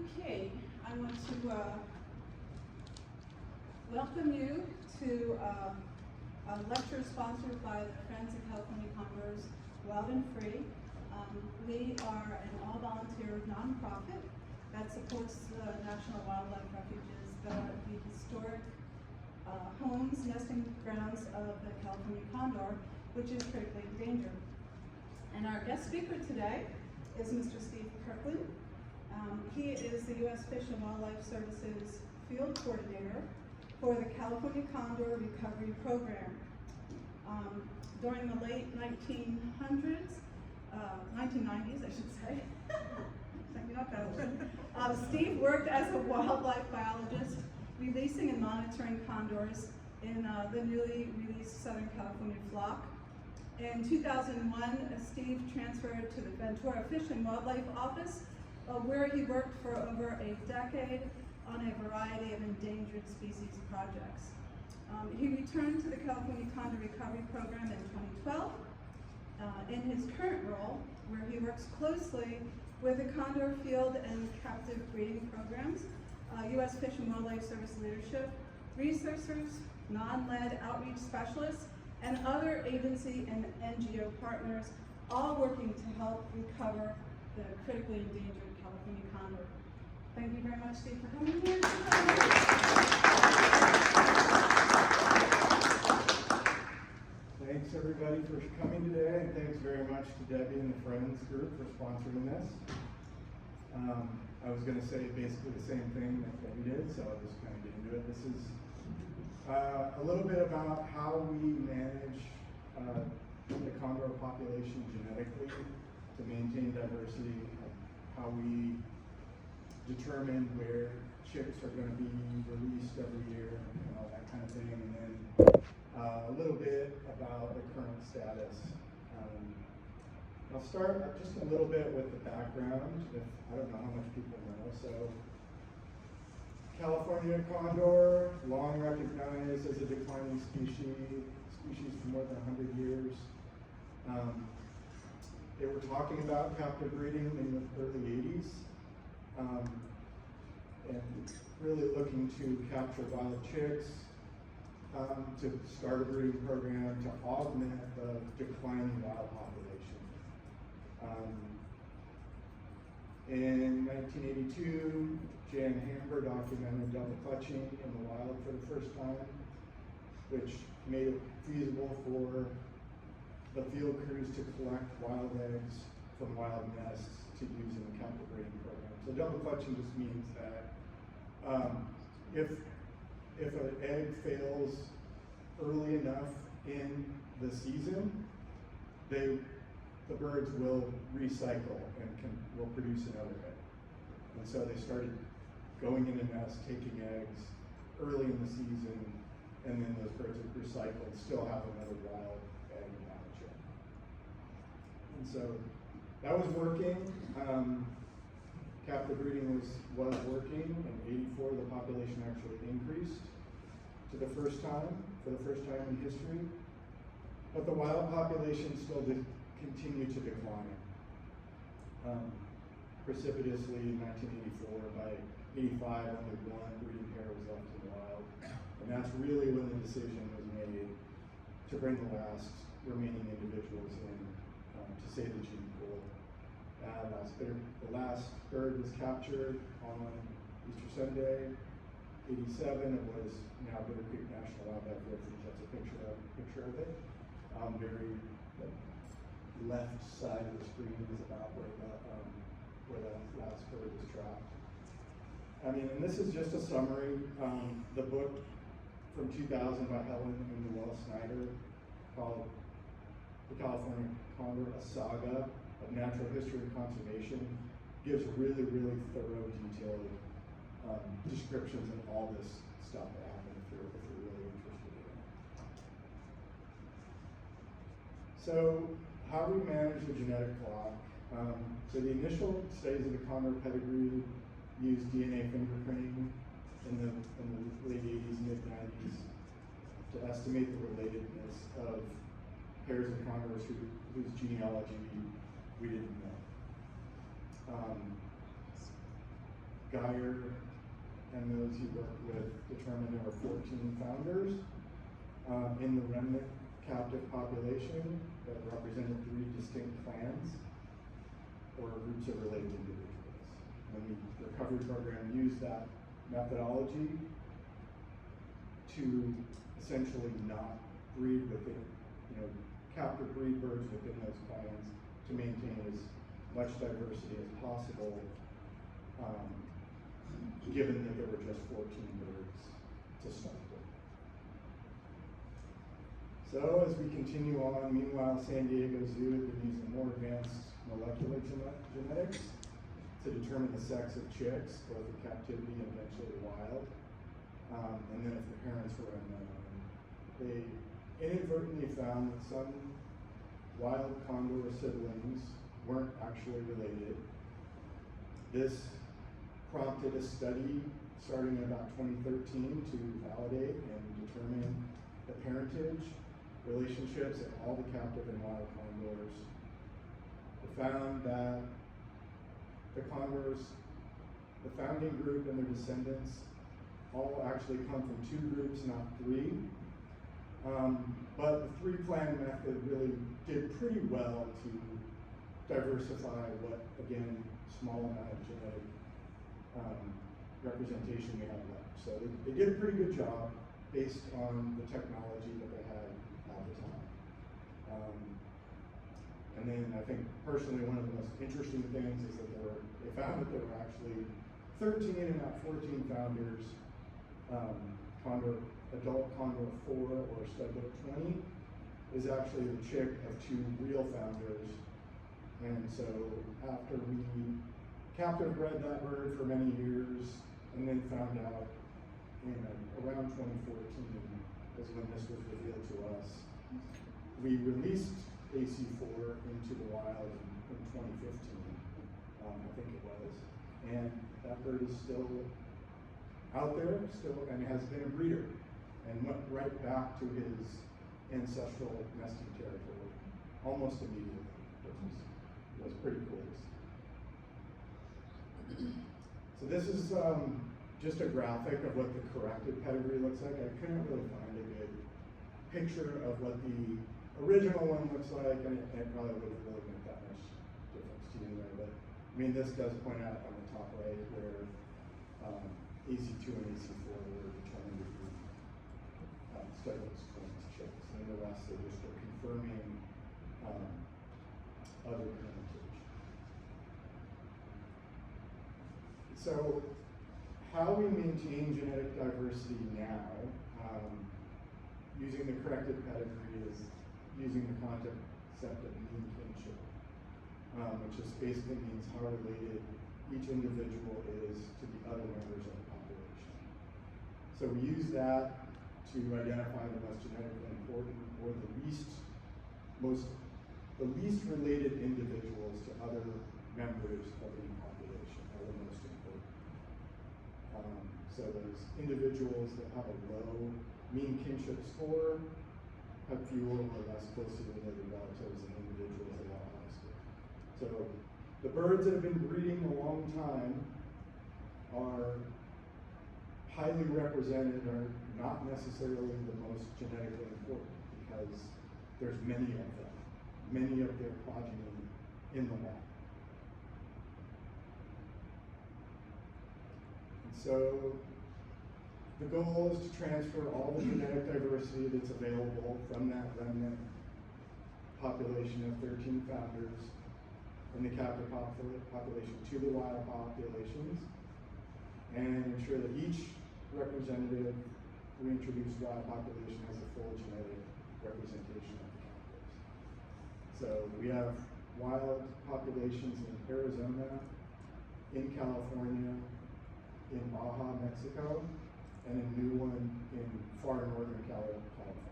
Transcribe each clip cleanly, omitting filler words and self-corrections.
Okay, I want to welcome you to a lecture sponsored by the Friends of California Condors, Wild and Free. We are an all-volunteer nonprofit that supports the National Wildlife Refuges, the historic homes, nesting grounds of the California Condor, which is critically endangered. And our guest speaker today is Mr. Steve Kirkland. He is the U.S. Fish and Wildlife Services Field Coordinator for the California Condor Recovery Program. During the late 1990s, I should say, Steve worked as a wildlife biologist, releasing and monitoring condors in the newly released Southern California flock. In 2001, Steve transferred to the Ventura Fish and Wildlife Office, where he worked for over a decade on a variety of endangered species projects. He returned to the California Condor Recovery Program in 2012 in his current role, where he works closely with the Condor Field and Captive Breeding Programs, U.S. Fish and Wildlife Service leadership, researchers, non-lead outreach specialists, and other agency and NGO partners, all working to help recover the critically endangered California condor. Thank you very much, Steve, for coming here. Thanks everybody for coming today, and thanks very much to Debbie and the Friends group for sponsoring this. I was going to say basically the same thing that Debbie did, so I'll just kind of get into it. This is a little bit about how we manage the condor population genetically to maintain diversity, how we determine where chicks are going to be released every year and all that kind of thing, and then a little bit about the current status. I'll start just a little bit with the background. I don't know how much people know. So, California condor, long recognized as a declining species for more than 100 years. They were talking about captive breeding in the early 80s, and really looking to capture wild chicks, to start a breeding program to augment the declining wild population. In 1982, Jan Hamber documented double clutching in the wild for the first time, which made it feasible for the field crews to collect wild eggs from wild nests to use in the captive breeding program. So double clutching just means that if an egg fails early enough in the season, the birds will recycle and will produce another egg. And so they started going into nests, taking eggs early in the season, and then those birds would recycle and still have another wild egg in that chick. And so that was working. Captive breeding was working. In '84, the population actually increased for the first time in history. But the wild population still did continue to decline precipitously in 1984. By '85, only one breeding pair was left in the wild. And that's really when the decision was made to bring the last remaining individuals in to save the gene pool. The last bird was captured on Easter Sunday, '87. It was now Bitter Creek National Wildlife Refuge. That's a picture of it. Very left side of the screen is about where the last bird was trapped. I mean, and this is just a summary. The book from 2000 by Helen and Noel Snyder called The California Condor, A Saga of Natural History and Conservation, gives really, really thorough, detailed descriptions of all this stuff that happened if you're really interested in it. So, how do we manage the genetic clock? So the initial studies of the condor pedigree used DNA fingerprinting in the late 80s, mid 90s to estimate the relatedness of pairs of condors whose genealogy we didn't know. Geyer and those he worked with determined there were 14 founders in the remnant captive population that represented 3 distinct clans or groups of related individuals. And the recovery program used that methodology to essentially not breed within, captive breed birds within those clans to maintain as much diversity as possible, given that there were just 14 birds to start with. So as we continue on, meanwhile, San Diego Zoo had been using more advanced molecular genetics to determine the sex of chicks, both in captivity and eventually wild. And then if the parents were unknown, they inadvertently found that some wild condor siblings weren't actually related. This prompted a study starting in about 2013 to validate and determine the parentage relationships of all the captive and wild condors. They found that the condors, the founding group and their descendants, all actually come from 2 groups, not 3. But the 3-clan method really did pretty well to diversify what, again, small amount of genetic representation we have left. So they did a pretty good job based on the technology that they had at the time. And then I think personally one of the most interesting things is that they found that there were actually 13 and not 14 founders. Adult Condor 4 or studbook 20 is actually the chick of 2 real founders. And so after we captive-bred that bird for many years and then found out in around 2014 is when this was revealed to us. We released AC4 into the wild in 2015, I think it was. And that bird is still out there, and has been a breeder, and went right back to his ancestral nesting territory almost immediately, which was pretty cool. So this is just a graphic of what the corrected pedigree looks like. I couldn't really find a good picture of what the original one looks like, and it probably wouldn't really make that much difference to you there, but I mean, this does point out on the top right where AC2 and AC4 were determined to be studbooks, twins, chicks, and the rest are just confirming other parentage. So, how we maintain genetic diversity now, using the corrected pedigree, is using the concept of mean kinship, which just basically means how related each individual is to the other members of the population. So we use that to identify the most genetically important or the least related individuals to other members of the population are the most important. So those individuals that have a low mean kinship score have fewer or less closely related relatives than individuals that have a high score. So the birds that have been breeding a long time are highly represented, are not necessarily the most genetically important because there's many of them, many of their progeny in the wild. And so the goal is to transfer all the genetic diversity that's available from that remnant population of 13 founders in the captive population to the wild populations, and ensure that each representative reintroduced wild population has a full genetic representation of the captives. So we have wild populations in Arizona, in California, in Baja, Mexico, and a new one in far northern California.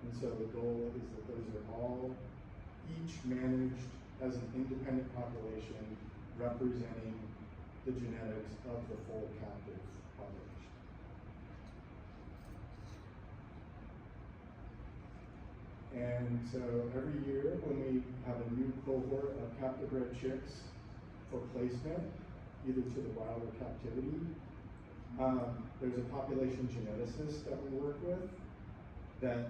And so the goal is that those are all each managed as an independent population representing the genetics of the full captive population. And so every year when we have a new cohort of captive-bred chicks for placement, either to the wild or captivity. There's a population geneticist that we work with that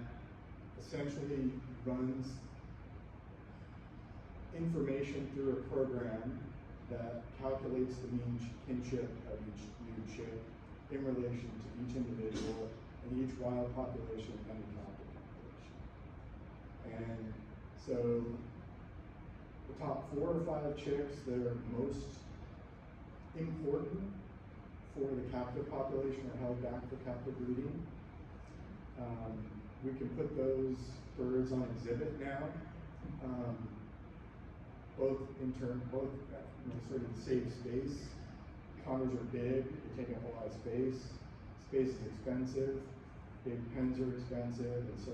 essentially runs information through a program that calculates the mean kinship of each new chick in relation to each individual and each wild population and the captive population. And so the top 4 or 5 chicks that are most important for the captive population are held back for captive breeding. We can put those birds on exhibit now, both sort of save space. Condors are big, they take up a lot of space. Space is expensive, big pens are expensive, and so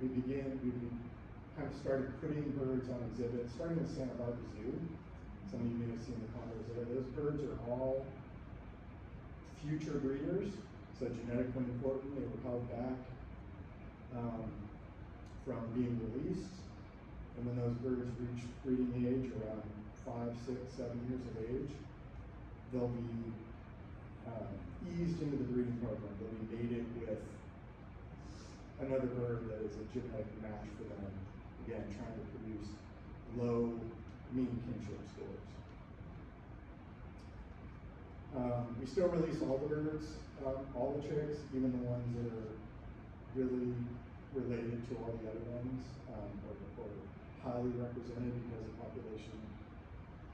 we kind of started putting birds on exhibit, starting with Santa Barbara Zoo. Some of you may have seen the condors there. Those birds are all future breeders, so genetically important. They were held back from being released, and when those birds reach breeding age, around 5, 6, 7 years of age, they'll be eased into the breeding program. They'll be mated with another bird that is a genetic match for them. Again, trying to produce low mean kinship scores. We still release all the birds, all the chicks, even the ones that are really related to all the other ones, or highly represented because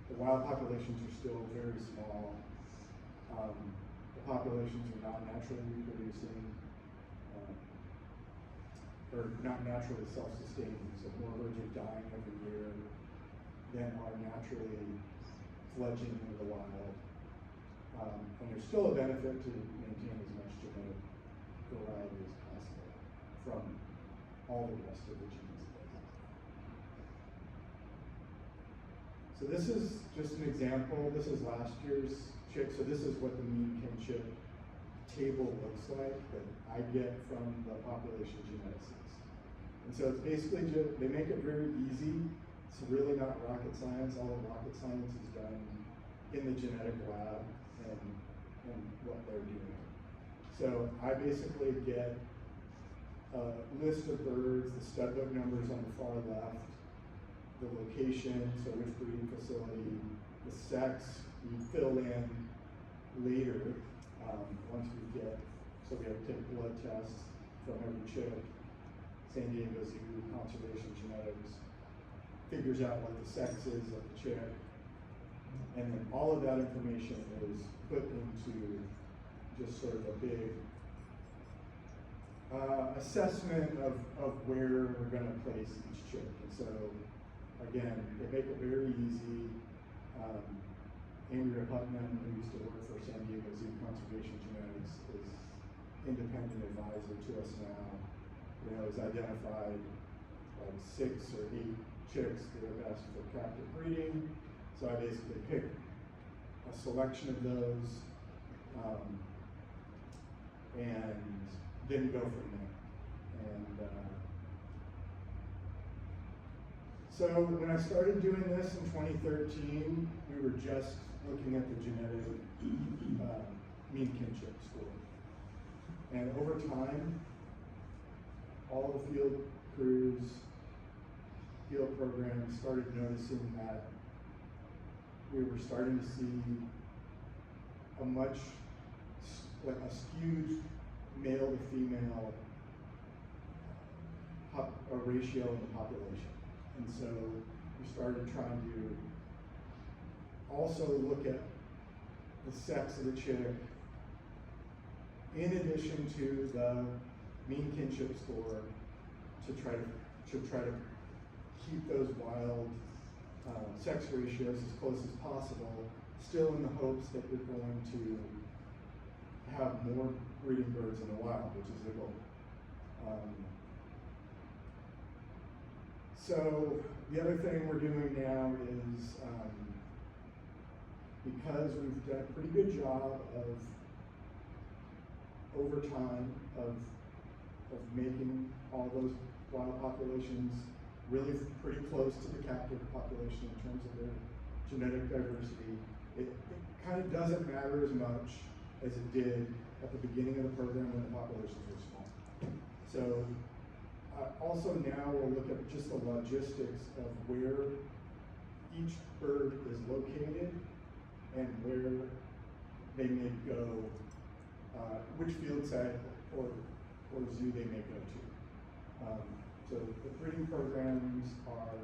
the wild populations are still very small. The populations are not naturally reproducing, or not naturally self-sustaining, so more birds are dying every year than are naturally fledging into the wild. And there's still a benefit to maintain as much genetic variety as possible from all the rest of the genes. So this is just an example. This is last year's chick. So this is what the mean kinship table looks like that I get from the population geneticists. And so it's basically they make it very easy. It's really not rocket science. All the rocket science is done in the genetic lab and what they're doing. So I basically get a list of birds, the stud book numbers on the far left, the location, so which breeding facility, the sex, we fill in later once we get, so we have to take blood tests from every chick. San Diego Zoo Conservation Genetics figures out what the sex is of the chick, and then all of that information is put into just sort of a big assessment of where we're going to place each chick. And so, again, they make it very easy. Andrea Putnam, who used to work for San Diego Zoo Conservation Genetics, is independent advisor to us now. Has identified like 6 or 8 chicks that are best for captive breeding. So I basically pick a selection of those and then go from there. And so when I started doing this in 2013, we were just looking at the genetic mean kinship score. And over time, all the field crews, field programs started noticing that we were starting to see a skewed male to female ratio in the population. And so we started trying to also look at the sex of the chick in addition to the mean kinship score to try to keep those wild sex ratios as close as possible, still in the hopes that we're going to have more breeding birds in the wild, which is the goal. So the other thing we're doing now is, because we've done a pretty good job of, over time, of making all those wild populations really pretty close to the captive population in terms of their genetic diversity, it kind of doesn't matter as much as it did at the beginning of the program when the populations were small. So also now we'll look at just the logistics of where each bird is located and where they may go, which field site or zoo they may go to. So the breeding programs are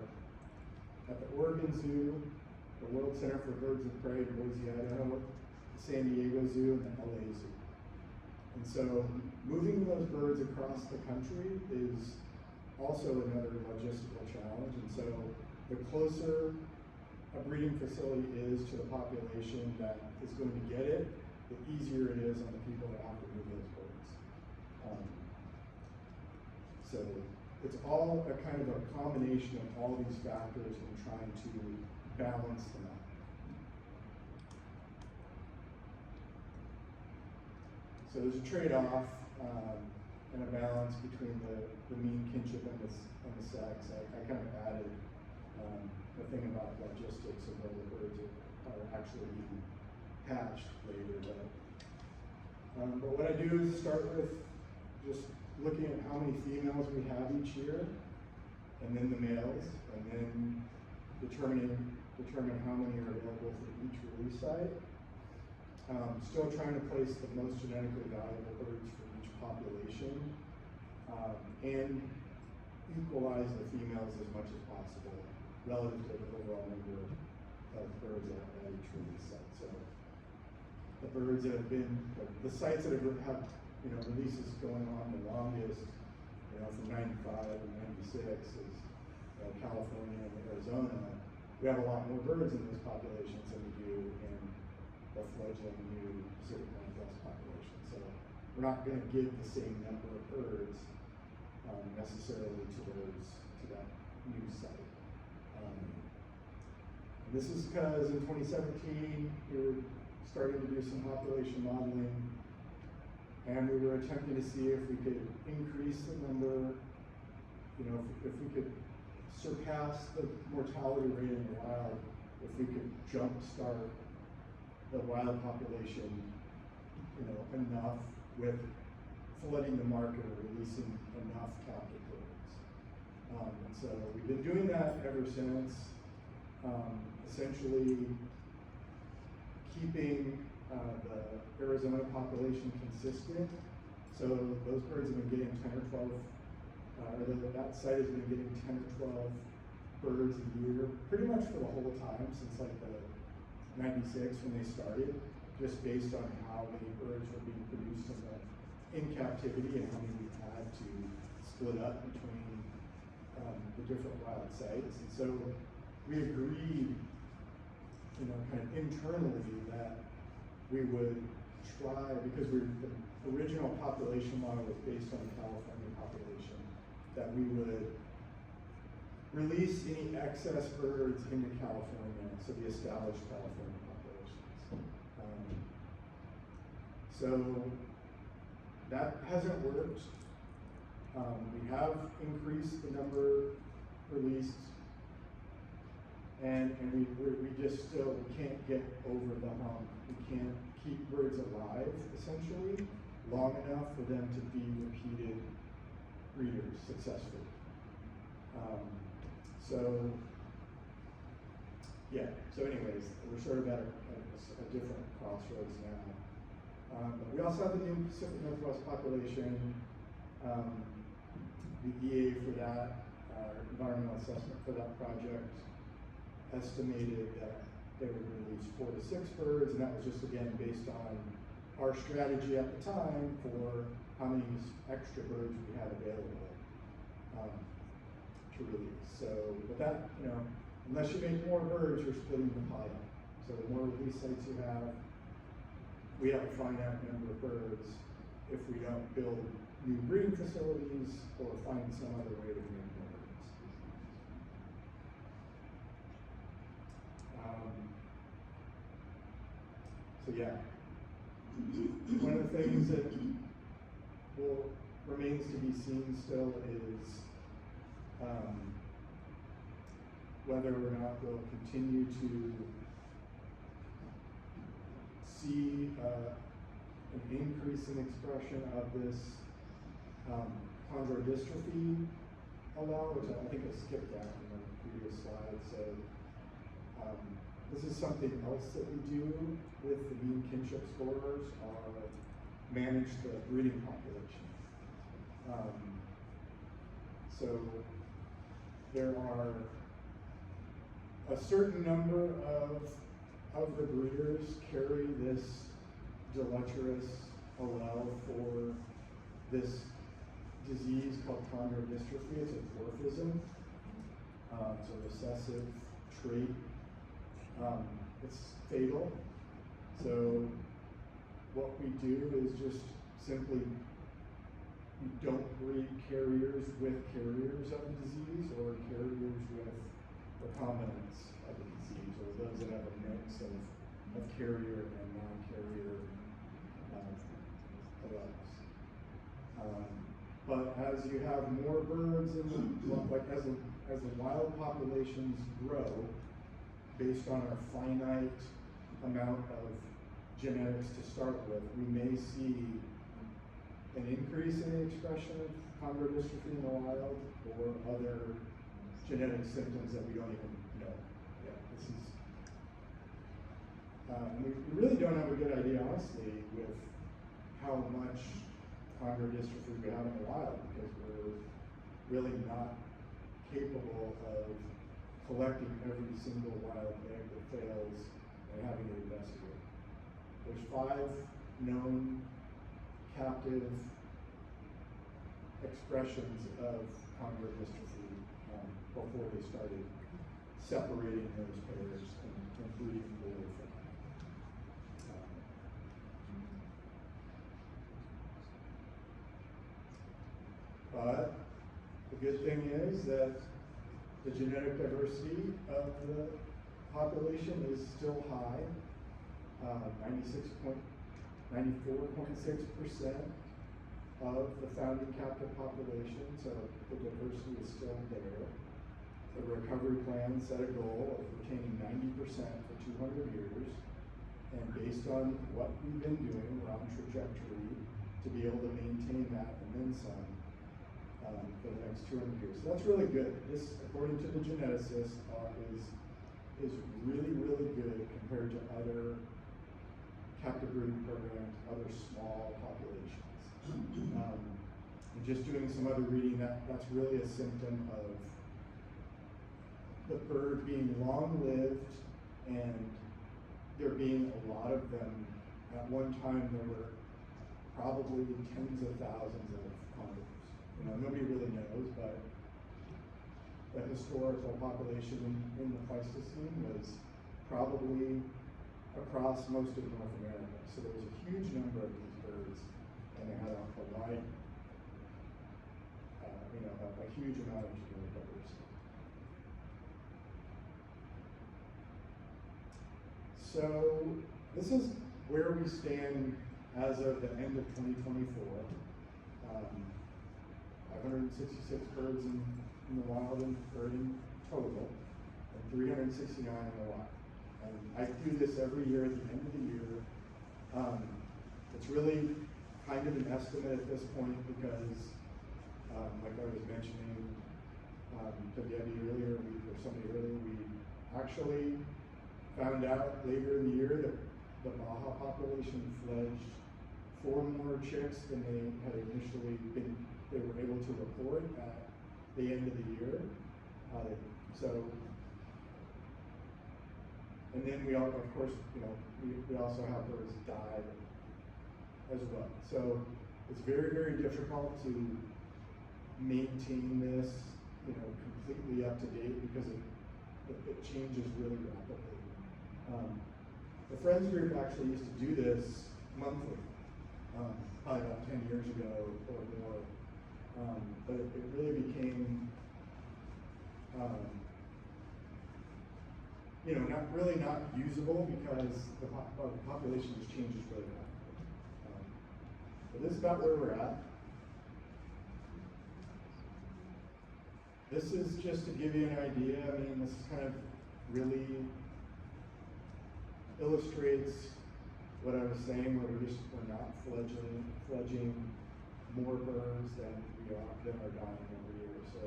at the Oregon Zoo, the World Center for Birds of Prey in Boise, Idaho, the San Diego Zoo, and the LA Zoo. And so moving those birds across the country is also another logistical challenge. And so the closer a breeding facility is to the population that is going to get it, the easier it is on the people that have to move those birds. So it's all a kind of a combination of all these factors and trying to balance them out. So there's a trade-off and a balance between the mean kinship and the sex. I kind of added the thing about logistics of where the birds are actually being hatched later. But what I do is start with just looking at how many females we have each year, and then the males, and then determine how many are available for each release site. Still trying to place the most genetically valuable birds for each population, and equalize the females as much as possible relative to the overall number of birds at each release site. So the birds that have been, the sites that have releases going on the longest, from 95 and 96 is California and Arizona. We have a lot more birds in those populations than we do in the fledgling new Pacific Northwest population. So we're not going to give the same number of birds necessarily to that new site. This is because in 2017 we were starting to do some population modeling, and we were attempting to see if we could increase the number, if we could surpass the mortality rate in the wild, if we could jumpstart the wild population, enough with flooding the market or releasing enough captive birds. And so we've been doing that ever since, essentially keeping the Arizona population consistent. So those birds have been getting 10 or 12, that site has been getting 10 or 12 birds a year, pretty much for the whole time since like the 96 when they started, just based on how many birds were being produced in captivity and how many we had to split up between the different wild sites. And so we agreed, kind of internally that we would try, because the original population model was based on the California population, that we would release any excess birds into California, so the established California populations. So that hasn't worked. We have increased the number released, and we just still can't get over the hump. We can't keep birds alive, essentially, long enough for them to be repeated breeders successfully. So anyways, we're sort of at a different crossroads now. But we also have the new Pacific Northwest population. The EA for that, environmental assessment for that project, estimated that they would release 4 to 6 birds, and that was just again based on our strategy at the time for how many extra birds we had available to release. So, but that, unless you make more birds, you're splitting the pie up. So the more release sites you have, we have a finite number of birds if we don't build new breeding facilities or find some other way to make more birds. So yeah, one of the things that remains to be seen still is whether or not we'll continue to see an increasing expression of this Condor dystrophy allele, which I think I skipped down in the previous slide. So this is something else that we do with the mean kinship scores, are manage the breeding population. So there are a certain number of the breeders carry this deleterious allele for this disease called Condor dystrophy. It's a dwarfism. It's a recessive trait. It's fatal. So what we do is just simply, we don't breed carriers with carriers of the disease or carriers with recombinants of the disease, or those that have a mix of carrier and non-carrier alleles. But as you have more birds in the, like as the wild populations grow, based on our finite amount of genetics to start with, we may see an increase in the expression of Condor dystrophy in the wild, or other genetic symptoms that we don't even know. Yeah, this is, we really don't have a good idea, honestly, with how much Condor dystrophy we have in the wild, because we're really not capable of collecting every single wild egg that fails and having it investigated. There's 5 known captive expressions of Condor dystrophy before they started separating those pairs and breeding away from them. But the good thing is that the genetic diversity of the population is still high. 94.6% of the founding captive population, so the diversity is still there. The recovery plan set a goal of retaining 90% for 200 years, and based on what we've been doing, we're on trajectory to be able to maintain that and then some for the next 200 years. So that's really good. This, according to the geneticists, is really, really good compared to other captive breeding programs, other small populations. And just doing some other reading, that's really a symptom of the bird being long-lived, and there being a lot of them. At one time, there were probably tens of thousands of condors. You know, nobody really knows, but the historical population in the Pleistocene was probably across most of North America. So there was a huge number of these birds, and they had a wide, a huge amount of genetic diversity. So this is where we stand as of the end of 2024. 566 birds in the wild or in total, and 369 in the wild. And I do this every year at the end of the year. It's really kind of an estimate at this point because, like I was mentioning to Debbie earlier, or somebody earlier, we actually found out later in the year that the Baja population fledged 4 more chicks than they had initially been. They were able to report at the end of the year. And then we all, of course, we also have birds die as well. So it's very, very difficult to maintain this, completely up to date because it changes really rapidly. The Friends group actually used to do this monthly, probably about 10 years ago or more. But it really became, not usable because the population just changes really rapidly. But this is about where we're at. This is just to give you an idea. I mean, this kind of really illustrates what I was saying, we're not fledging more birds than are dying every year. So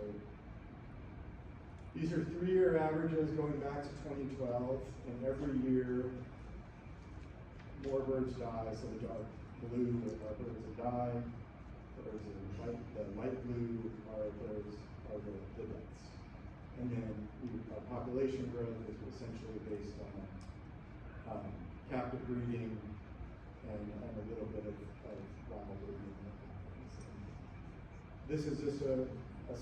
these are 3-year averages going back to 2012, and every year more birds die. So the dark blue are birds that die. The light blue are birds are the deaths. And then our population growth is essentially based on captive breeding and a little bit of wild breeding. This is just a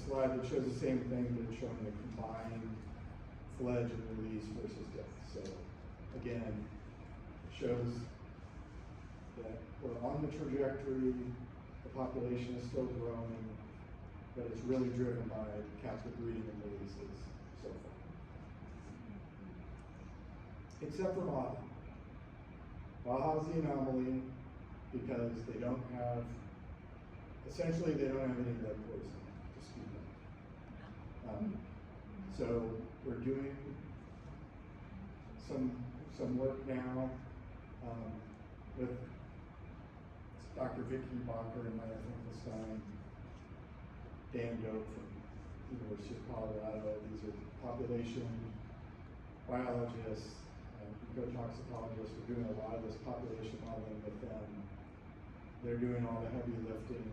slide that shows the same thing, but it's showing the combined fledge and release versus death. So again, it shows that we're on the trajectory, the population is still growing, but it's really driven by captive breeding and releases so far. Except for Baja. Baja's the anomaly because they don't have, essentially they don't have any lead poisoning to speak of. So we're doing some work now with Dr. Vicky Bacher and Maya Finkelstein, Dan Doak from University of Colorado. These are population biologists, ecotoxicologists. We're doing a lot of this population modeling with them. They're doing all the heavy lifting.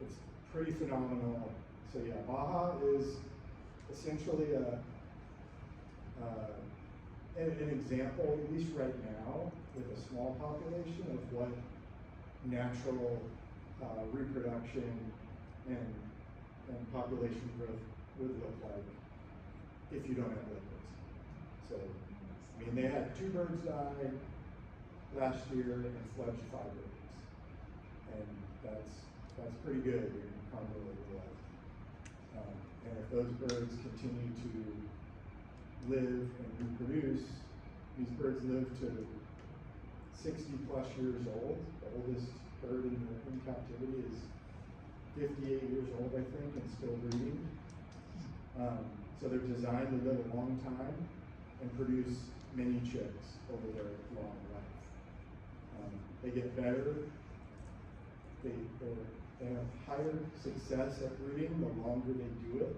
It's pretty phenomenal. So yeah, Baja is essentially an example, at least right now, with a small population of what natural reproduction and population growth would look like if you don't have liquids. So, I mean, they had 2 birds die last year and fledged 5 birds, and that's pretty good in Condor life. And if those birds continue to live and reproduce, these birds live to 60 plus years old. The oldest bird in captivity is 58 years old, I think, and still breeding. So they're designed to live a long time and produce many chicks over their long life. They get better. They have higher success at breeding the longer they do it.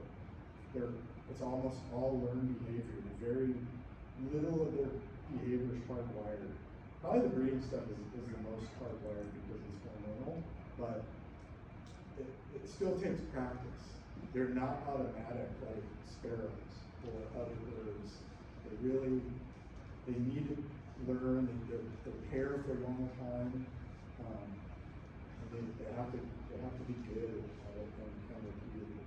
It's almost all learned behavior. Very little of their behavior is hardwired. Probably the breeding stuff is the most hardwired because it's hormonal, but it still takes practice. They're not automatic like sparrows or other birds. They need to learn, they pair for a long time. They have to be good at it and repeated.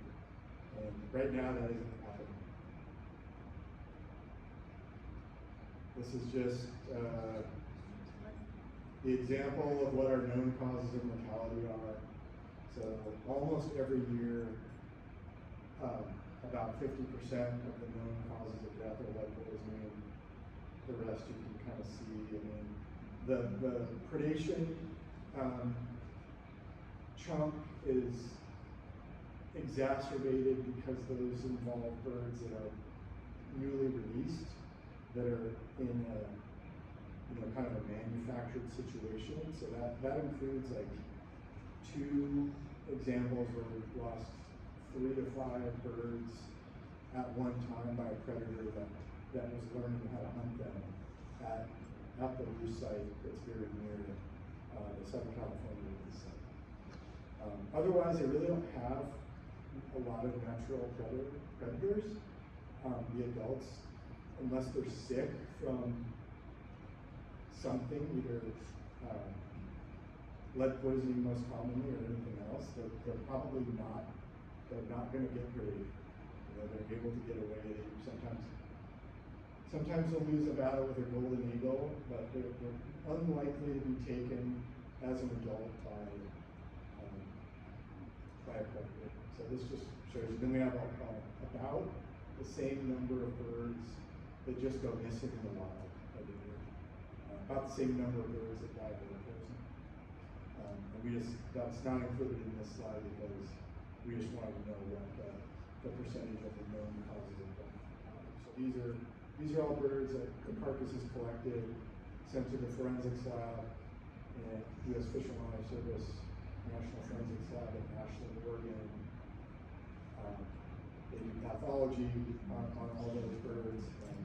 And right now that isn't happening. This is just the example of what our known causes of mortality are. So almost every year, about 50% of the known causes of death are lead poisoning. The rest you can kind of see. I mean, the predation chunk is exacerbated because those involve birds that are newly released, that are in a kind of a manufactured situation. So that includes like 2 examples where we've lost 3 to 5 birds at one time by a predator that was learning how to hunt them at the roost site that's very near the Southern California roost site. Otherwise, they really don't have a lot of natural predators. The adults, unless they're sick from something, either lead poisoning most commonly or anything else, they're probably not. They're not going to get hurt. They're able to get away. Sometimes they'll lose a battle with a golden eagle, but they're unlikely to be taken as an adult by a predator. So this just shows you. Then we have about the same number of birds that just go missing in the wild every year. About the same number of birds that die by poison. And that's not included in this slide because we just wanted to know what the percentage of the known causes of death. So these are all birds that the carcass is collected. sent to the forensics lab and U.S. Fish and Wildlife Service National Forensics Lab in Ashland, Oregon. They do pathology on all those birds, and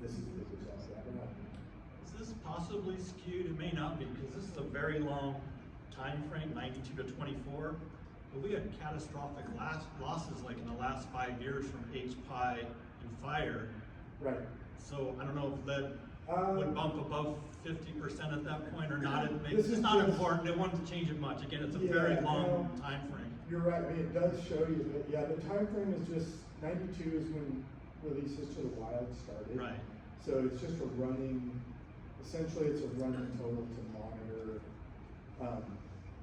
this is the result of that. Is this possibly skewed? It may not be, because this is a very long time frame, 92 to 24. But we had catastrophic losses like in the last 5 years from H-pie and fire. Right. So I don't know if lead would bump above 50% at that point or not. This It's is not just, important. They wanted to change it much. Again, it's a yeah, very long time frame. You're right. I mean, it does show you that. Yeah, the time frame is just 92 is when releases to the wild started. Right. So it's just a running. Essentially, it's a running total to monitor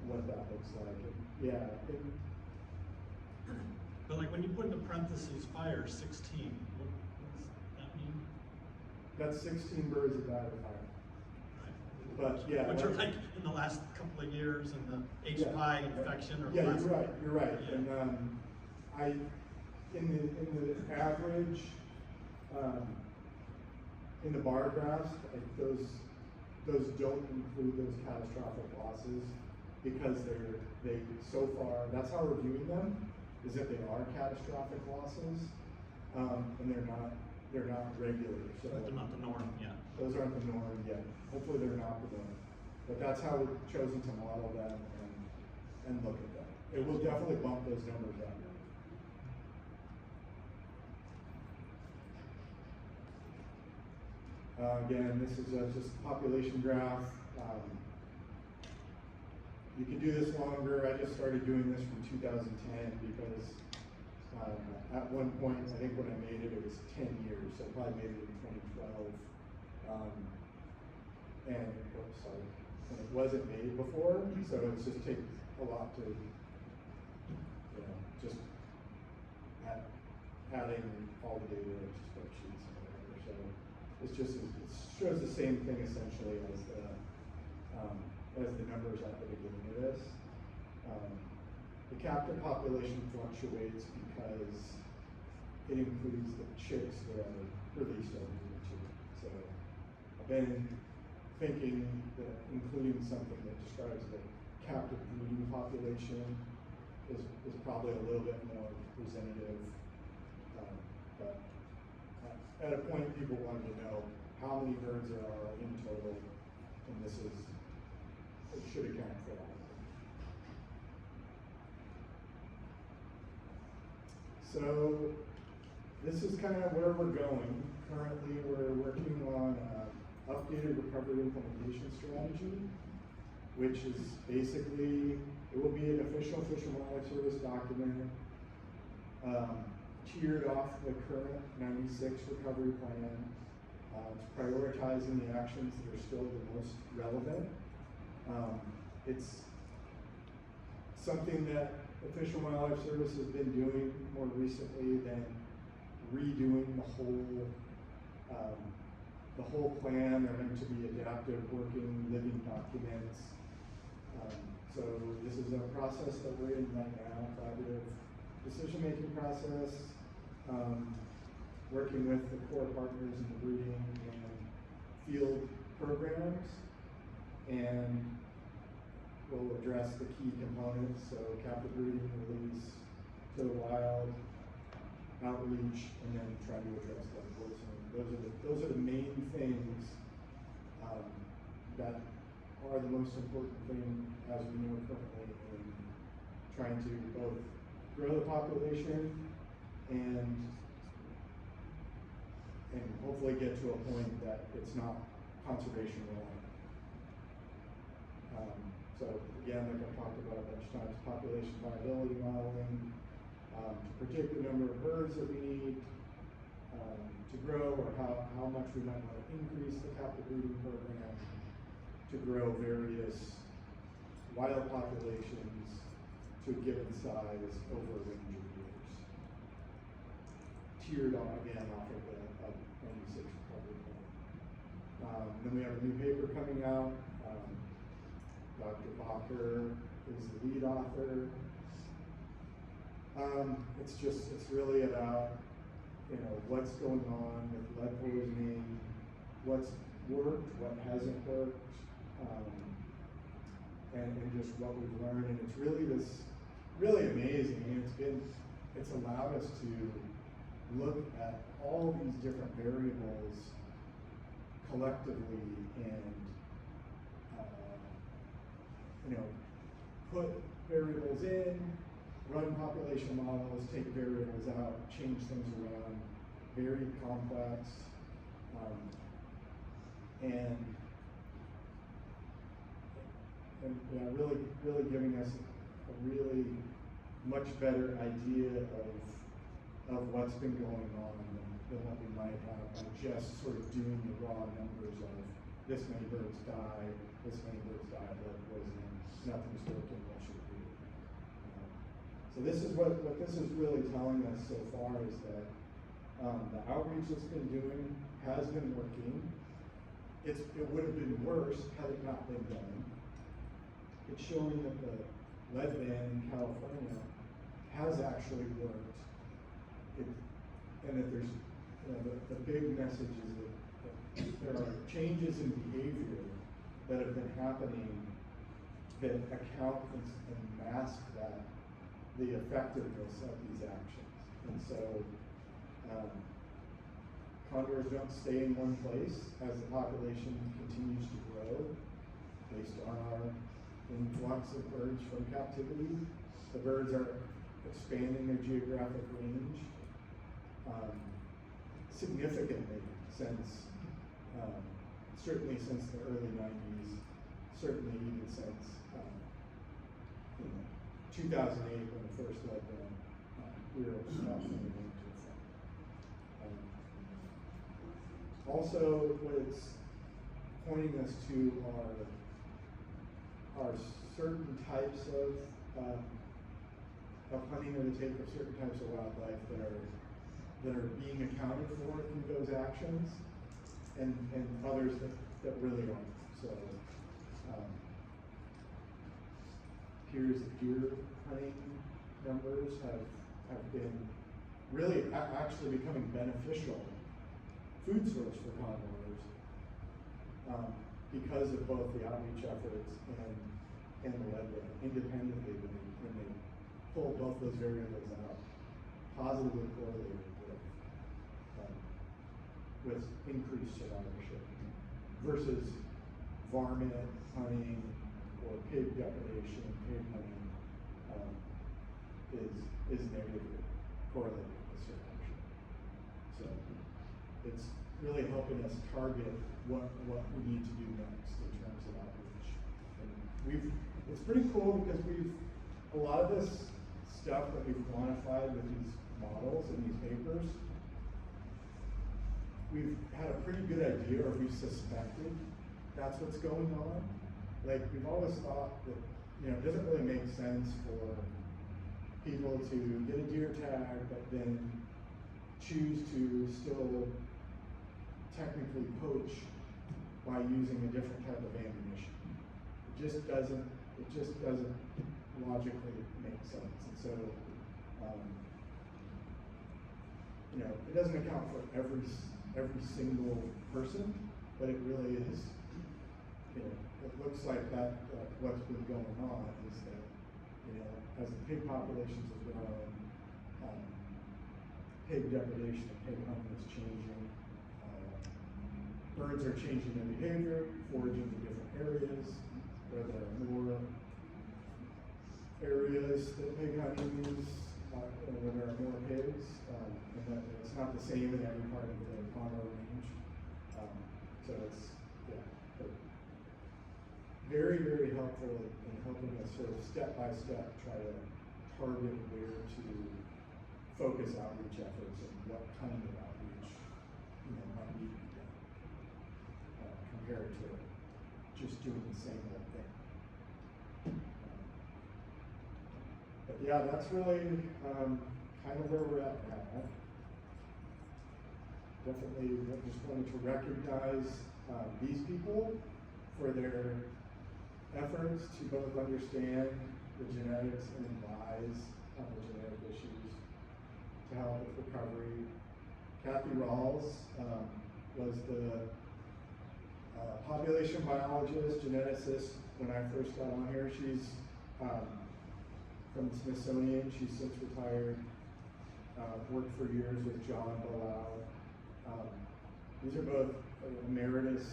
what that looks like. And yeah. But like when you put in the parentheses fire 16, what does that mean? That's 16 birds that died of fire. Right. But yeah, Which are like in the last couple of years, and the H-pie infection or yeah, last. you're right. You're right. Yeah. And in the average in the bar graphs, those don't include those catastrophic losses because they so far, that's how we're viewing them, is that they are catastrophic losses, and they're not regular. So They're not the norm, yeah. those aren't the norm yet. Hopefully they're not the norm. But that's how we've chosen to model them and look at them. It will definitely bump those numbers up. Again, this is just a population graph. You can do this longer. I just started doing this from 2010 because at one point, I think when I made it, it was 10 years. So I probably made it in 2012. And it wasn't made before, so it's just takes a lot to, just adding all the data to spreadsheets and whatever. So it's just, it shows the same thing essentially as the numbers at the beginning of this. The captive population fluctuates because it includes the chicks that are released every year too. So I've been thinking that including something that describes the captive breeding population is probably a little bit more representative. But at a point, people wanted to know how many birds there are in total, and this is, it should account for all of them. So this is kind of where we're going. Currently, we're working on updated recovery implementation strategy, which is basically, it will be an official Fish and Wildlife Service document, tiered off the current 96 recovery plan. It's prioritizing the actions that are still the most relevant. It's something that the Fish and Wildlife Service has been doing more recently than redoing the whole plan. They're meant to be adaptive, working, living documents. So this is a process that we're in right now, collaborative decision-making process, working with the core partners in the breeding and field programs, and we'll address the key components, so captive breeding, release to the wild, outreach, and then try to address that poison. Those are the main things that are the most important thing as we know currently in trying to both grow the population and hopefully get to a point that it's not conservation reliant. So again, like I've talked about a bunch of times, population viability modeling, to predict the number of birds that we need to grow, or how much we might want to increase the captive breeding program to grow various wild populations to a given size over a range of years. Tiered on again off of the 96 recovery plan. Then we have a new paper coming out. Dr. Bacher is the lead author. It's really about, what's going on with lead poisoning, what's worked, what hasn't worked, and just what we've learned. And it's really amazing. I mean, it's allowed us to look at all these different variables collectively and, put variables in, run population models, take variables out, change things around, very complex, and yeah, really giving us a really much better idea of what's been going on than what we might have by just sort of doing the raw numbers of this many birds die, this many birds die, blood poisoning, nothing's working, what should we do? So this is what this is really telling us so far is that the outreach it's been doing has been working. It would have been worse had it not been done. It's showing that the lead ban in California has actually worked. And that there's, the big message is that there are changes in behavior that have been happening that account and mask the effectiveness of these actions. And so, condors don't stay in one place as the population continues to grow based on our influx of birds from captivity. The birds are expanding their geographic range significantly since, certainly since the early 90s, certainly even since 2008 when the first lead ban rule went into effect. Also, what it's pointing us to are certain types of hunting or the take of certain types of wildlife that are being accounted for through those actions, and others that really aren't. So here's the deer hunting numbers have been really actually becoming beneficial food source for condors because of both the outreach efforts and the lead ban independently when they pull both those variables out, positively correlated with increased survivorship versus varmint hunting or pig depredation, pig hunting is negatively correlated with survivorship. So it's really helping us target what we need to do next in terms of outreach. And it's pretty cool because a lot of this stuff that we've quantified with these models and these papers, we've had a pretty good idea, or we've suspected that's what's going on. Like, we've always thought that, it doesn't really make sense for people to get a deer tag, but then choose to still technically poach by using a different type of ammunition. It just doesn't logically make sense. And so, it doesn't account for every single person, but it really is, it looks like that what's been going on is that, as the pig populations have grown, pig depredation and pig hunting is changing. Birds are changing their behavior, foraging to different areas, where there are more areas that pig hunting is, where there are more pigs, and that it's not the same in every part of the Condor range. So it's, very, very helpful in helping us sort of step by step try to target where to focus outreach efforts and what kind of outreach might need to be done compared to just doing the same old thing. But yeah, that's really kind of where we're at now. Definitely just wanted to recognize these people for their efforts to both understand the genetics and advise on the genetic issues to help with recovery. Kathy Rawls was the Population biologist, geneticist. When I first got on here, she's from the Smithsonian. She's since retired. Worked for years with John Bilal. These are both emeritus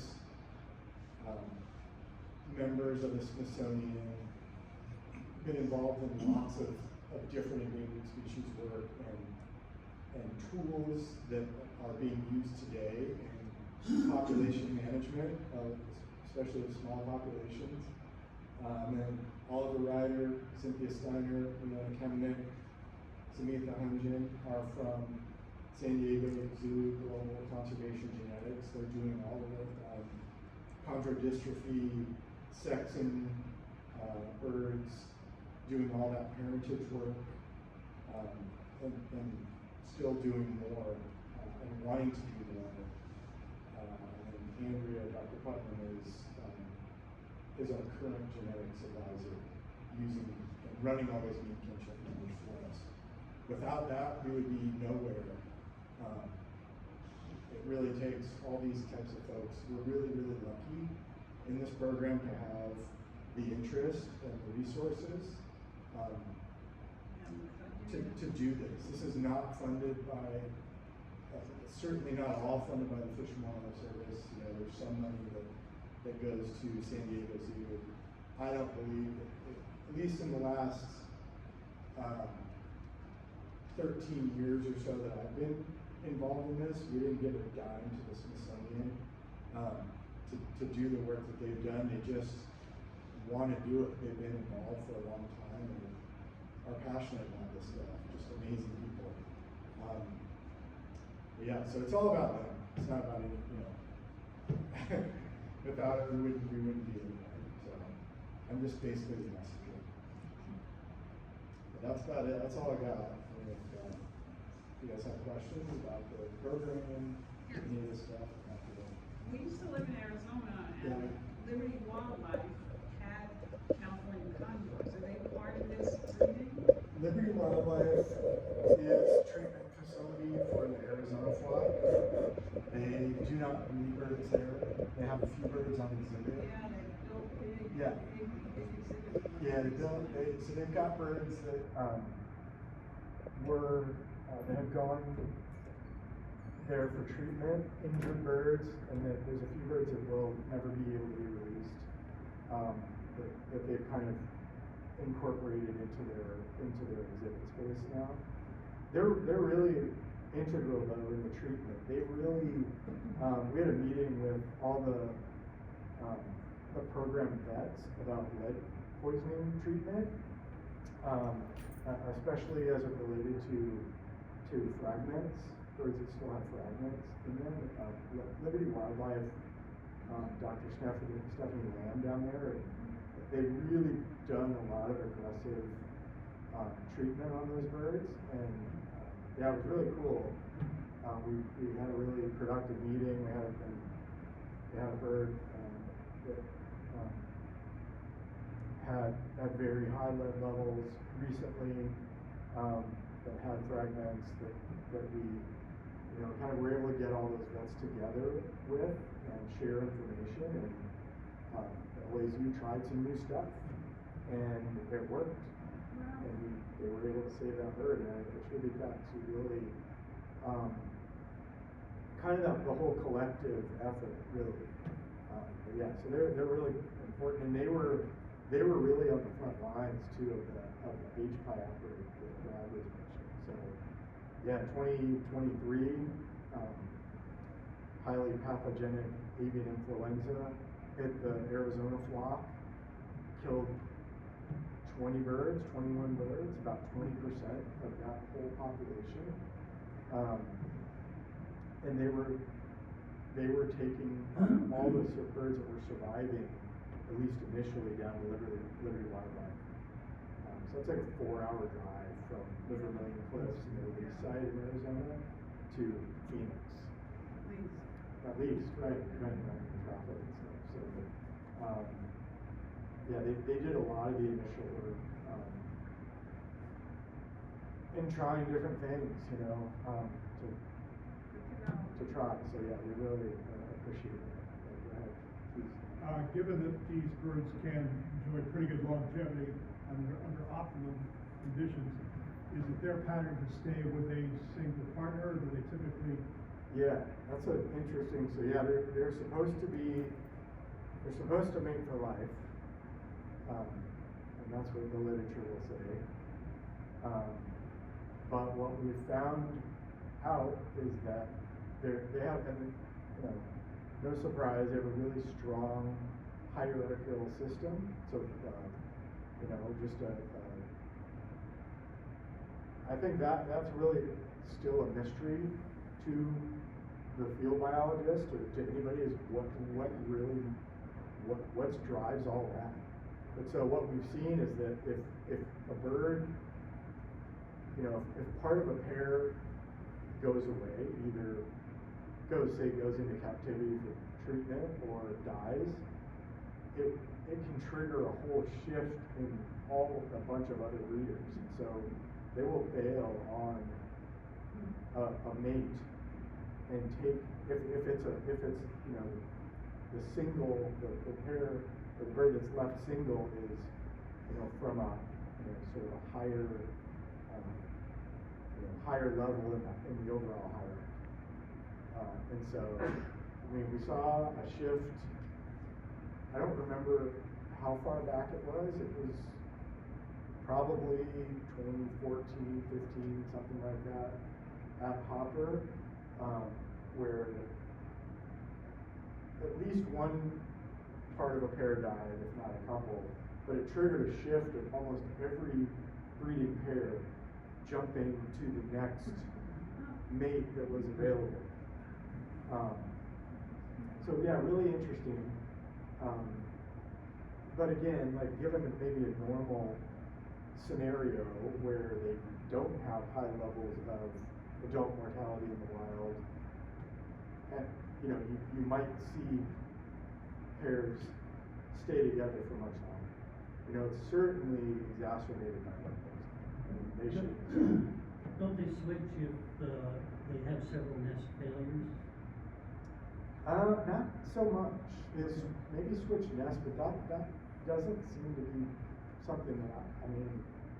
members of the Smithsonian. Been involved in lots of different endangered species work and tools that are being used today in population management, especially of small populations. And Oliver Ryder, Cynthia Steiner, Leona Kemnick, Samantha Hunjan are from San Diego Zoo Global Conservation Genetics. They're doing all the work on chondrodystrophy, sexing birds, doing all that parentage work, and still doing more, and wanting to do more. And Andrea, Dr. Putnam, is our current genetics advisor, using and running all those meat kinship numbers for us. Without that, we would be nowhere. It really takes all these types of folks. We're really, really lucky in this program to have the interest and the resources to do this. This is not funded by, certainly not all funded by the Fish and Wildlife Service. You know, there's some money that goes to San Diego Zoo. I don't believe that, at least in the last 13 years or so that I've been involved in this, we didn't give a dime to the Smithsonian to do the work that they've done. They just want to do it. They've been involved for a long time and are passionate about this stuff. Just amazing people. But yeah, so it's all about them. It's not about any, you know. Without it, we wouldn't be anywhere. So I'm just basically the messenger. But that's about it. That's all I got. I mean, if you guys have questions about the program, any of this stuff, I'm happy to. We used to live in Arizona, Yeah. and Liberty Wildlife had California Condors. Are they part of this breeding? Liberty Wildlife is a treatment facility for the Arizona flock. They do not breed birds there. They have a few birds on exhibit. Yeah, they built big, Yeah. big exhibits. Yeah, so they've got birds that that have gone there for treatment, injured birds, and that there's a few birds that will never be able to be released, that they've kind of incorporated into their exhibit space now. They're really integral though in the treatment. They really, we had a meeting with all the program vets about lead poisoning treatment, especially as it related to fragments, birds that still have fragments in them. Liberty Wildlife, Dr. Stephanie Lamb down there, they've really done a lot of aggressive treatment on those birds, and yeah, it was really cool. We had a really productive meeting. We had a bird that had very high lead levels recently, that had fragments that we, you know, kind of were able to get all those vets together with and share information. And OASU tried some new stuff, and it worked. Wow. And they were able to save that bird, and I attribute that to really kind of the whole collective effort, really. But yeah, so they're really important, and they were really on the front lines too of the HPI outbreak that Brad was mentioning. So yeah, 2023, highly pathogenic avian influenza hit the Arizona flock, killed 21 birds, about 20% of that whole population. And they were taking all the birds that were surviving, at least initially, down to Liberty Wildlife. So it's like a 4-hour drive from the Vermilion Cliffs in the east side of Arizona to Phoenix. At least, right, depending on the traffic and stuff. So, yeah, they did a lot of the initial work in trying different things, you know, to try. So yeah, we really appreciate it. Go ahead. Given that these birds can enjoy pretty good longevity under optimum conditions, is it their pattern to stay with a single partner, or do they typically? Yeah, that's an interesting, so yeah, they're supposed to mate for life. And that's what the literature will say. But what we've found out is that they have, and you know, no surprise, they have a really strong hierarchical system. So, you know, just I think that's really still a mystery to the field biologist or to anybody, is what drives all that. But so what we've seen is that if a bird, you know, if part of a pair goes away, either goes into captivity for treatment or dies, it can trigger a whole shift in a bunch of other breeders. And so they will bail on a mate and take, if it's you know, the pair, the bird that's left single is, you know, from a, you know, sort of a higher higher level in the overall hierarchy. And so, I mean, we saw a shift. I don't remember how far back it was. It was probably 2014, 15, something like that, at Hopper, where at least one part of a pair died, if not a couple, but it triggered a shift of almost every breeding pair jumping to the next mate that was available. So yeah, really interesting. But again, like given maybe a normal scenario where they don't have high levels of adult mortality in the wild, and you know, you might see pairs stay together for much longer. You know, it's certainly exacerbated by what they should. Don't they switch if they have several nest failures? Not so much. Is maybe switch nest, but that doesn't seem to be something that I mean,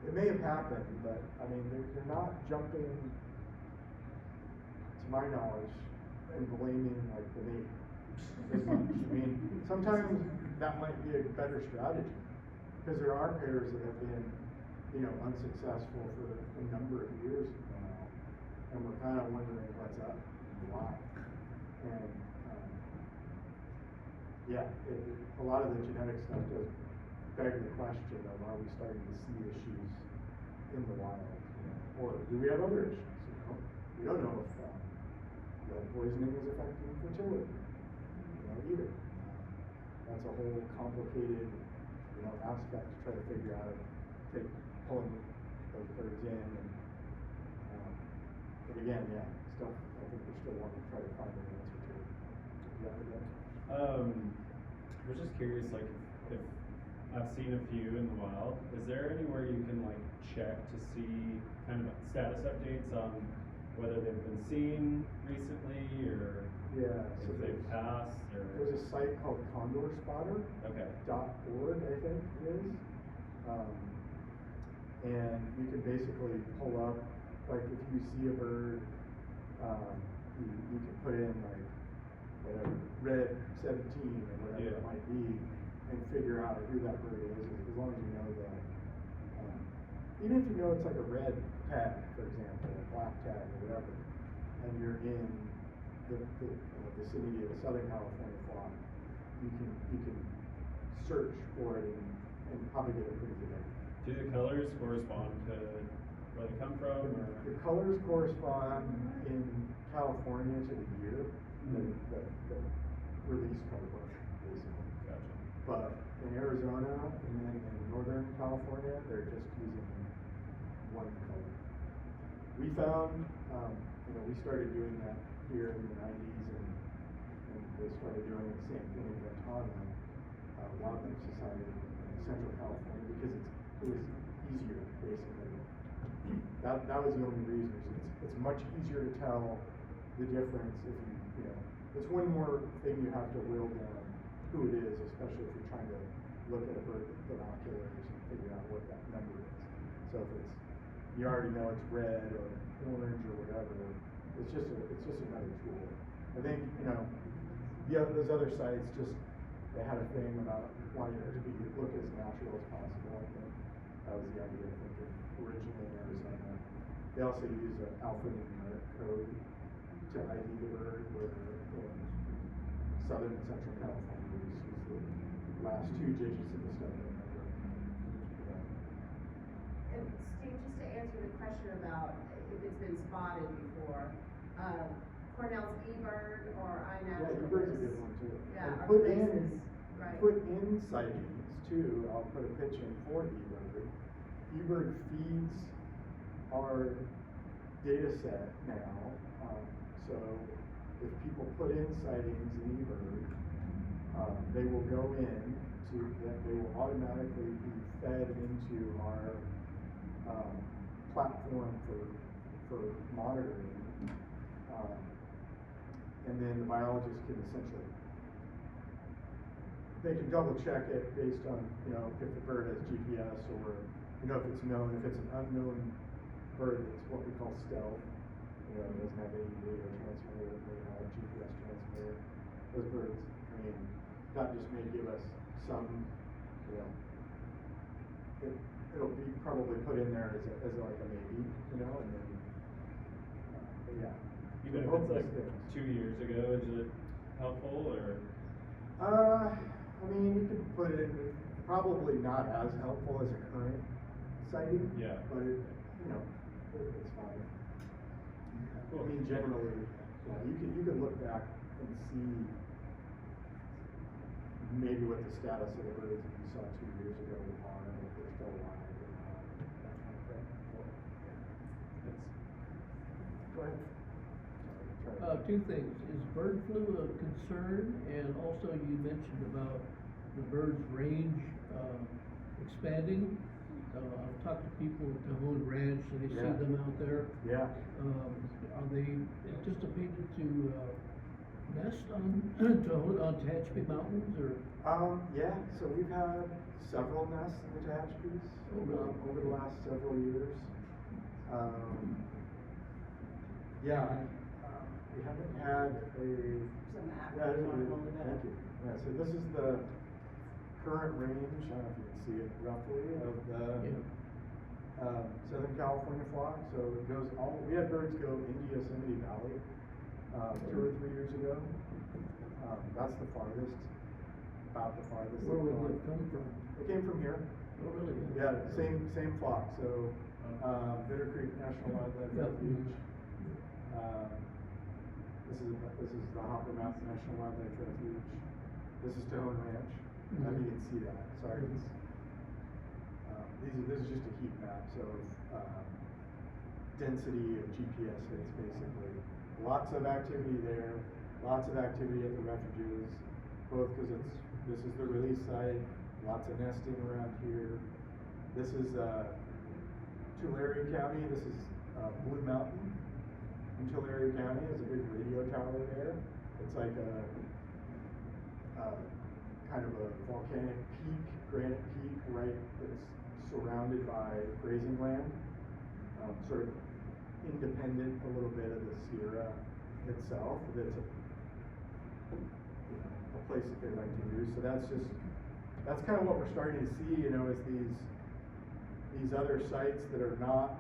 it may have happened, but I mean, they're not jumping, to my knowledge, and blaming like the mate as much. I mean, sometimes that might be a better strategy, because there are pairs that have been, you know, unsuccessful for a number of years now, and we're kind of wondering what's up and why. And yeah, a lot of the genetic stuff does beg the question of, are we starting to see issues in the wild, you know? Or do we have other issues? You know, we don't know if lead poisoning is affecting fertility, you know, either. That's a whole complicated, you know, aspect to try to figure out, pulling those birds in, and but again, yeah, stuff I think we're still wanting to try to find an answer to. Yeah. I was just curious, like, if I've seen a few in the wild, is there anywhere you can like check to see kind of status updates on whether they've been seen recently, or Yeah, so if they've passed, or? there's a site called Condor Okay. .org, I think it is. And you can basically pull up, like if you see a bird, you can put in like whatever, red 17 or whatever it might be, and figure out who that bird is, as long as you know that. Even if you know it's like a red tag, for example, a black tag or whatever, and you're in the vicinity of the Southern California flock, you can search for it and probably get a pretty good idea. Do the colors correspond to where they come from, or? The colors correspond in California to the year, the release cohort, basically. Gotcha. But in Arizona and then in Northern California, they're just using one color. We found, you know, we started doing that here in the 90s, and they started doing the same thing in Ventura Wildlife Society in Central California, because it was easier, basically. That was the only reason. It's much easier to tell the difference if you know, it's one more thing you have to will down who it is, especially if you're trying to look at a bird with binoculars and figure out what that number is. So if it's, you already know it's red or orange or whatever, it's just another tool. I think, those other sites just, they had a thing about wanting it to look as natural as possible. I think that was the idea, I think, originally in Arizona. They also use an alphanumeric code to ID the bird, where in Southern and Central California, we just use the last two digits of the study number. And Steve, just to answer the question about if it's been spotted before, Cornell's eBird or Yeah, eBird's a good one too. Yeah, And our put places, in, right. put in sightings too. I'll put a pitch in for eBird. eBird feeds our data set now. So if people put in sightings in eBird, they will go in to, they will automatically be fed into our platform for monitoring. And then the biologist can essentially, they can double check it based on, if the bird has GPS or, if it's known, if it's an unknown bird that's what we call stealth, it doesn't have any radio transmitter, it may have GPS transmitter. Those birds, that just may give us some, it'll be probably put in there as like a maybe, and then, but yeah. Even if it's like 2 years ago, is it helpful or? You could put it in, probably not as helpful as a current sighting. Yeah. But it's fine. Cool. Generally, you can look back and see maybe what the status of the birds that you saw 2 years ago are, and if they're still alive or not, that kind of thing. Go ahead. Two things. Is bird flu a concern? And also you mentioned about the bird's range expanding. I've talked to people at Cajon Ranch, and they see Yeah. them out there. Yeah. Are they anticipated to nest on Tehachapi Mountains, or? Yeah, so we've had several nests in the Tehachapi's over the last several years. We haven't had Some map. yeah, You wanna hold it up? thank you. Yeah, so this is the current range, I don't know if you can see it roughly, of the Southern California flock. So it goes we had birds go into Yosemite Valley 2 or 3 years ago. That's the farthest, about the farthest. Where they've would gone. they come from? It came from here. Oh, really? Yeah, same flock. So Bitter Creek National Wildlife Yeah. Refuge. This is the Hopper Mountain National Wildlife Refuge. This is Cajon Ranch. I mean, you can see that. Sorry, this is just a heat map. So density of GPS hits, basically. Lots of activity there. Lots of activity at the refuges, both because this is the release site. Lots of nesting around here. This is Tulare County. This is Blue Mountain in Tulare County. There's a big radio tower there. It's like a kind of a volcanic peak, granite peak, right, that's surrounded by grazing land, sort of independent a little bit of the Sierra itself. That's a place that they like to use. So that's kind of what we're starting to see, is these other sites that are not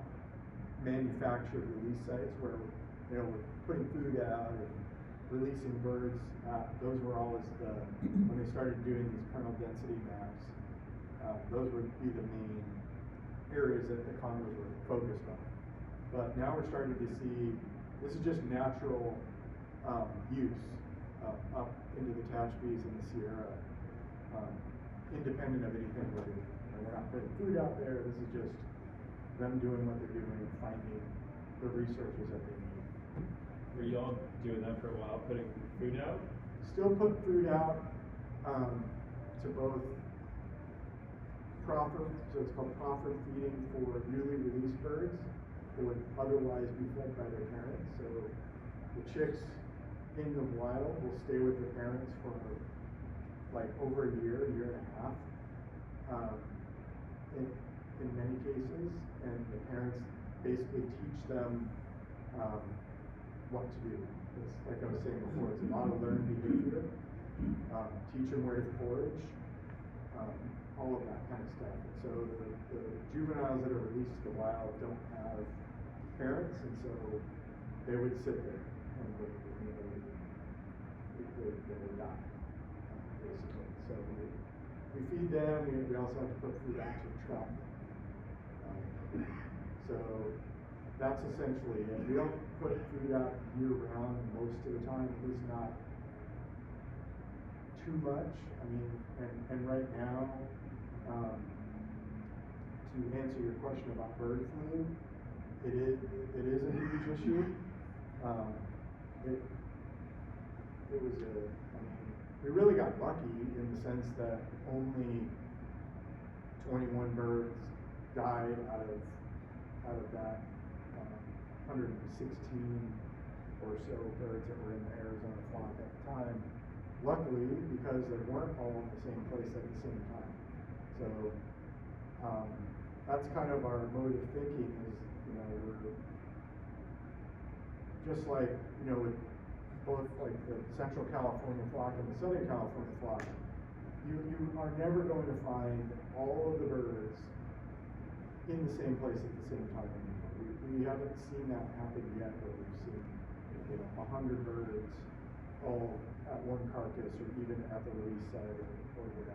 manufactured release sites where, we're putting food out and releasing birds. Those were always when they started doing these kernel density maps, those would be the main areas that the Condors were focused on. But now we're starting to see, this is just natural use up into the Tehachapi's and the Sierra, independent of anything we're doing. We're not putting food out there. This is just them doing what they're doing, finding the resources that they need. Were y'all doing that for a while, putting food out? Still put food out to both proffer, so it's called proffer feeding for newly released birds that would otherwise be fed by their parents. So the chicks in the wild will stay with their parents for like over a year and a half, in many cases, and the parents basically teach them what to do. It's like I was saying before, it's a lot of learned behavior. Teach them where to forage, all of that kind of stuff. And so the juveniles that are released to the wild don't have parents, and so they would sit there and wait, and they would die, basically. So we feed them, we also have to put food out to trap them. So that's essentially it. We don't put food out year round most of the time, at least not too much. I mean, and right now, to answer your question about bird flu, it is a huge issue. It was I mean, we really got lucky in the sense that only 21 birds died out of that 116 or so birds that were in the Arizona flock at the time. Luckily, because they weren't all in the same place at the same time. So that's kind of our mode of thinking is, you know, we're just like, you know, with both like the Central California flock and the Southern California flock, you are never going to find all of the birds in the same place at the same time anymore. We haven't seen that happen yet, where we've seen, you know, 100 birds all at one carcass, or even at the release site, or whatever.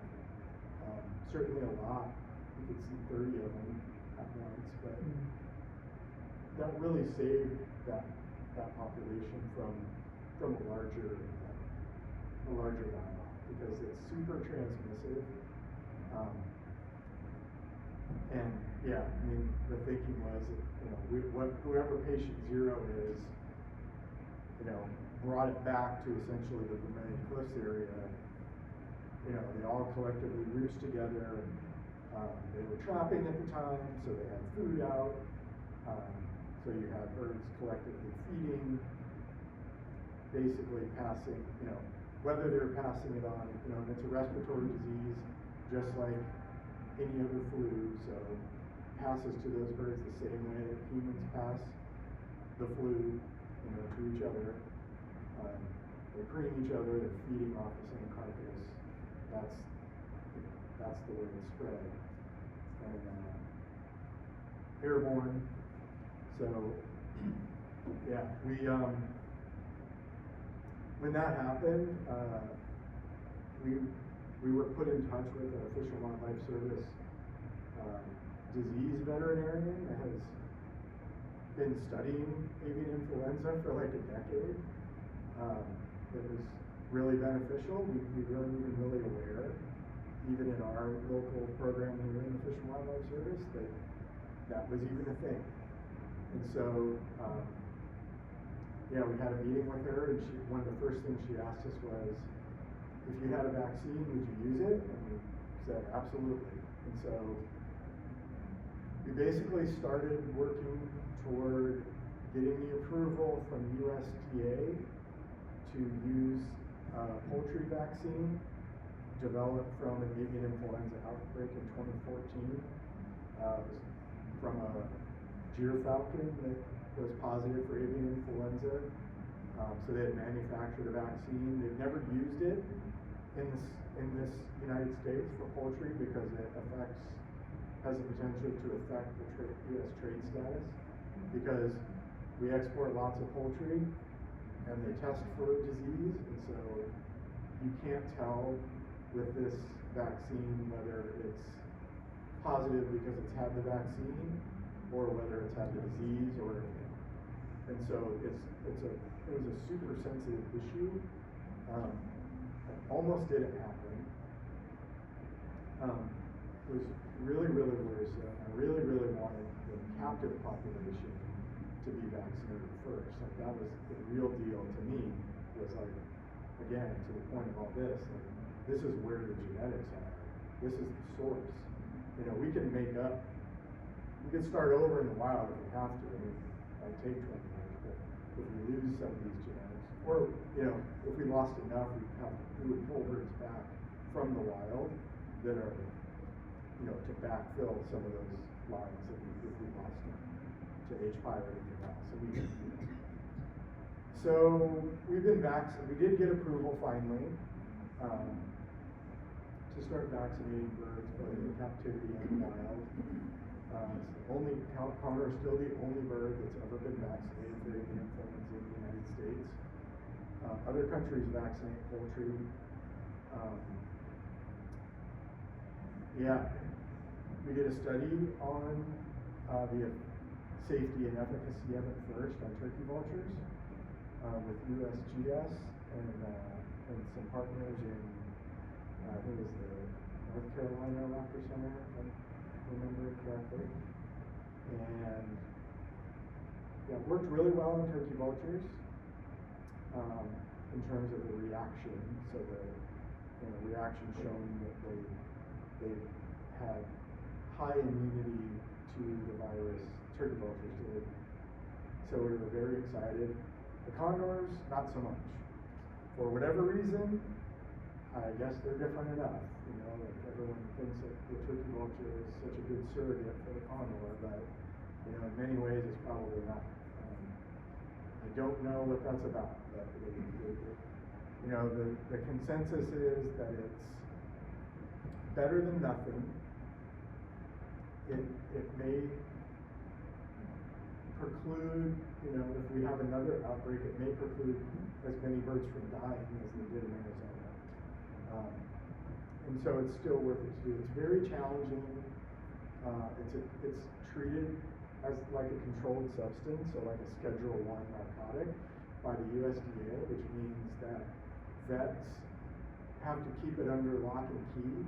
Certainly a lot. You could see 30 of them at once, but that really saved that population from a larger die-off, because it's super transmissive. And yeah, I mean, the thinking was that, you know, whoever patient 0 is, you know, brought it back to essentially the Vermilion Cliffs area. You know, they all collectively roost together, and they were trapping at the time, so they had food out. So you have birds collectively feeding, basically passing, you know, whether they're passing it on, you know, and it's a respiratory disease, just like any other flu, so passes to those birds the same way that humans pass the flu, you know, to each other. They're preying each other, they're feeding off the same carcass. That's the way it's spread. And airborne. So yeah, when that happened, we were put in touch with a Fish and Wildlife Service disease veterinarian that has been studying avian influenza for like a decade. It was really beneficial. We weren't even really aware, even in our local program here in the Fish and Wildlife Service, that was even a thing. And so, yeah, we had a meeting with her, and one of the first things she asked us was, if you had a vaccine, would you use it? And we said, absolutely. And so, we basically started working toward getting the approval from USDA to use a poultry vaccine developed from an avian influenza outbreak in 2014. From a gyrfalcon that was positive for avian influenza. So they had manufactured a vaccine. They've never used it in this United States for poultry because it has the potential to affect the U.S. trade status, because we export lots of poultry and they test for disease, and so you can't tell with this vaccine whether it's positive because it's had the vaccine or whether it's had the disease or anything. And so it was a super sensitive issue. Almost didn't happen. It was really, really worrisome. I really, really wanted the captive population to be vaccinated first. Like, that was the real deal to me, was like, again, to the point of all this, like, this is where the genetics are. This is the source. You know, we can start over in the wild if we have to. I mean, it might take 20 years, but if we lose some of these genetics, or, you know, if we lost enough, we would pull birds back from the wild that are, to backfill some of those lines that we lost to H. pylori or anything else. So we've been vaccinated. We did get approval finally to start vaccinating birds, both in captivity and wild. Condor is still the only bird that's ever been vaccinated for avian influenza in the United States. Other countries vaccinate poultry. We did a study on the safety and efficacy of it first on turkey vultures with USGS and some partners in, I think it was the North Carolina Raptor Center, if I remember it correctly. And it worked really well in turkey vultures in terms of the reaction. So the reaction showing that they had high immunity to the virus. Turkey vultures did. So we were very excited. The condors, not so much. For whatever reason, I guess they're different enough. Like everyone thinks that the turkey vulture is such a good surrogate for the condor, but in many ways it's probably not. I don't know what that's about, but the consensus is that it's better than nothing. It may preclude, if we have another outbreak, it may preclude as many birds from dying as they did in Arizona. And so it's still worth it to do. It's very challenging. It's treated as like a controlled substance, so like a Schedule I narcotic by the USDA, which means that vets have to keep it under lock and key.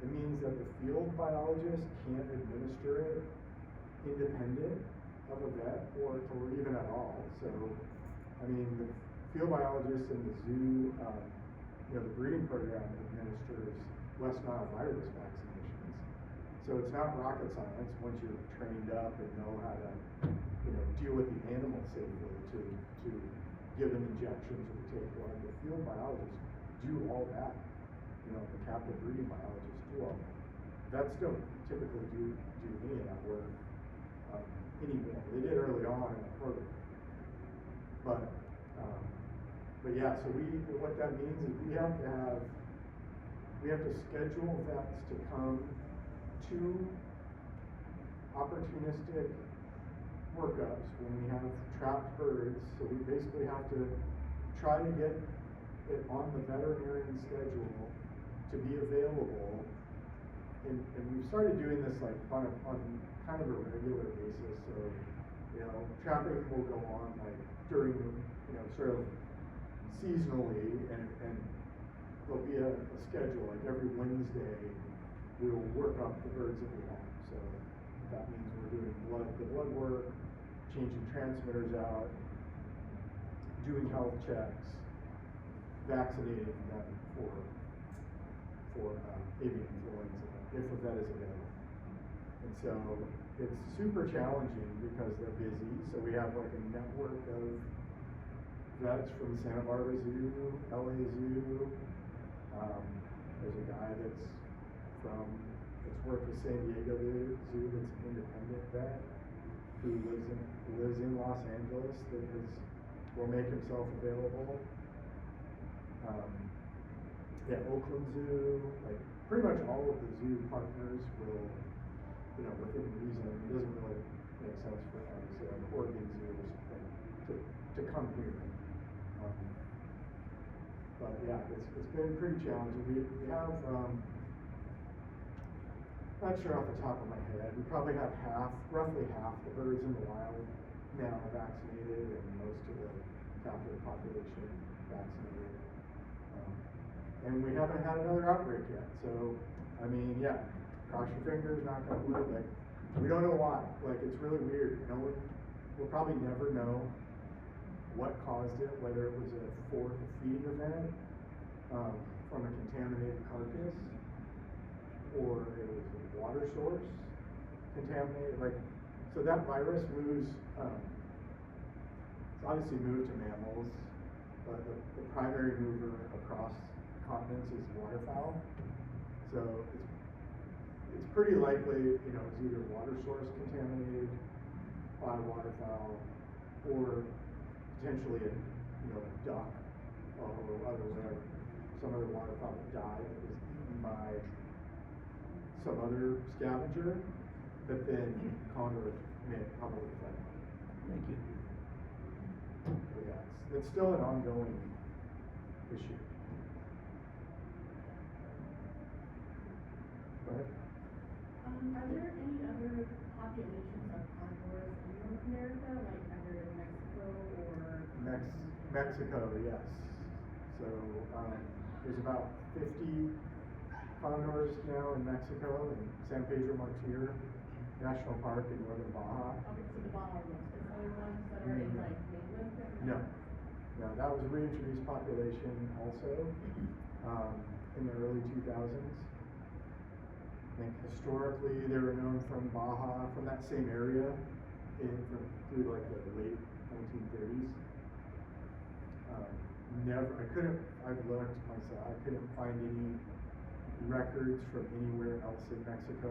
It means that the field biologist can't administer it independent of a vet or even at all. So, the field biologist in the zoo, the breeding program administers West Nile virus vaccinations. So it's not rocket science once you're trained up and know how to, deal with the animal safely to give them injections or take blood. The field biologists do all that. The captive breeding biologists do all that. Vets don't typically do any of that work anymore. They did early on in the program. But so what that means is we have to schedule vets to come to opportunistic workups when we have trapped birds. So we basically have to try to get it on the veterinarian schedule to be available. And we've started doing this like on kind of a regular basis. So, trapping will go on like during, sort of seasonally, and there'll be a schedule, like every Wednesday we'll work up the birds that we have. So that means we're doing the blood work, changing transmitters out, doing health checks, vaccinating them for avian influenza if a vet is available. And so it's super challenging because they're busy. So we have like a network of vets from Santa Barbara Zoo, LA Zoo. There's a guy that's worked with San Diego Zoo that's an independent vet who lives in Los Angeles that will make himself available. Oakland Zoo, like pretty much all of the zoo partners will, within reason. It doesn't really make sense for obviously like Oregon Zoo or something to come here. But it's been pretty challenging. We have, not sure off the top of my head, we probably have roughly half the birds in the wild now vaccinated, and most of the captive population vaccinated. And we haven't had another outbreak yet. So, cross your fingers, knock on wood. Like, we don't know why. Like, it's really weird. We'll probably never know what caused it, whether it was a feeding event from a contaminated carcass, or it was a water source contaminated. Like, so that virus moves. It's obviously moved to mammals, but the primary mover across continents is waterfowl. So it's pretty likely, you know, it's either water source contaminated by waterfowl or potentially a, you know, a duck or other, some other waterfowl that died that was eaten by some other scavenger that then condors may have probably fed on. Thank you. So yeah, it's still an ongoing issue. Go ahead. Are there any other populations of condors in North America, like either in Mexico or? Mexico, yes. So, there's about 50 condors now in Mexico, in San Pedro Martir National Park in northern Baja. Okay, so the Baja ones, is there ones that are in like mainland? No, that was a reintroduced population also, in the early 2000s. I think historically they were known from Baja, from that same area, through like the late 1930s. I've looked myself, I couldn't find any records from anywhere else in Mexico.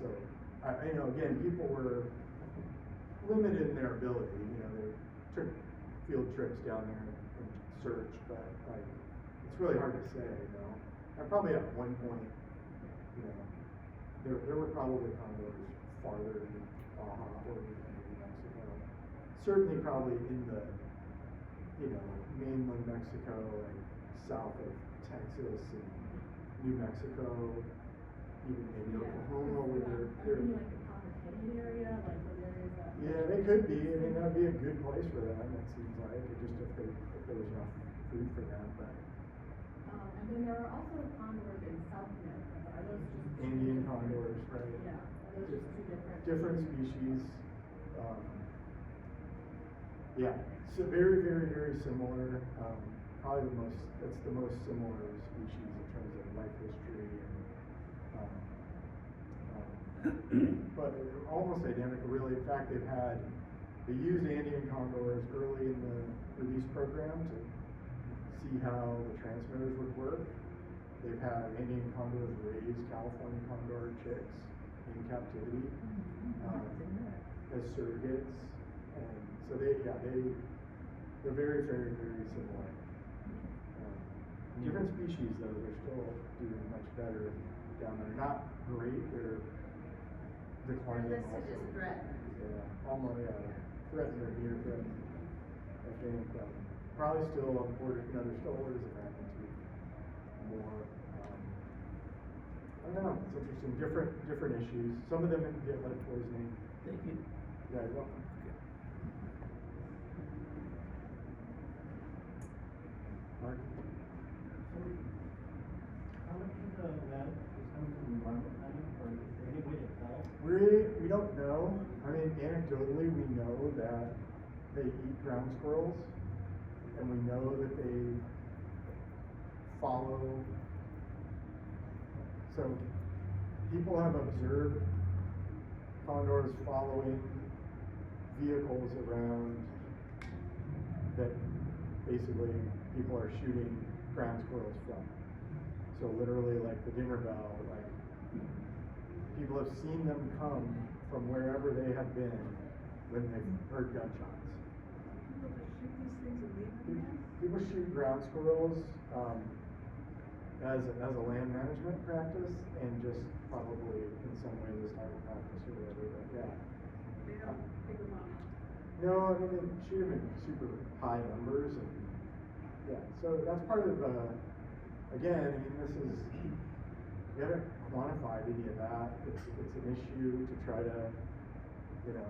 So, I know, again, people were limited in their ability, you know, they took field trips down there and searched, but like, it's really hard to say, you know. And probably at one point, you know, there were probably condors farther in Baja or even in Mexico. Certainly probably in the, you know, mainland Mexico, like south of Texas and New Mexico, even maybe Oklahoma, where they're Like the Copper Canyon area, like those areas that. yeah, they could be. I mean, that'd be a good place for them. It seems like just if there was enough food for them. But And then there are also condors in South America, but are those just? Indian condors, right? Yeah, are those just two different? Different species. Yeah, so very, very, very similar. Probably that's the most similar species in terms of life history and but almost identical, really. In fact, they used Andean condors early in the release program to see how the transmitters would work. They've had Andean condors raise California condor chicks in captivity as surrogates, and so they're very, very, very similar. Different species though, they're still doing much better down there. Not great, they're declining This also. is just threatened. Yeah, almost, threatened or near threatened, I think. Probably still on order, you know, there's still orders of magnitude more. I don't know, it's interesting, different issues. Some of them get lead poisoning. Thank you. Yeah, you're welcome. Mark? How much of the lead is coming from environment planning, or is there any way to tell? We don't know. I mean, anecdotally, we know that they eat ground squirrels, and we know that they follow. So people have observed condors following vehicles around that basically people are shooting ground squirrels from. So literally, like the dinner bell, like people have seen them come from wherever they have been when they've heard gunshots. People just shoot these things and leave them there? People shoot ground squirrels as a land management practice, and just probably in some way this type of practice or whatever. But yeah. They don't pick them up. No, I mean they shoot them in super high numbers, and yeah. So that's part of again. I mean, this is we haven't quantified any of that. It's an issue to try to, you know,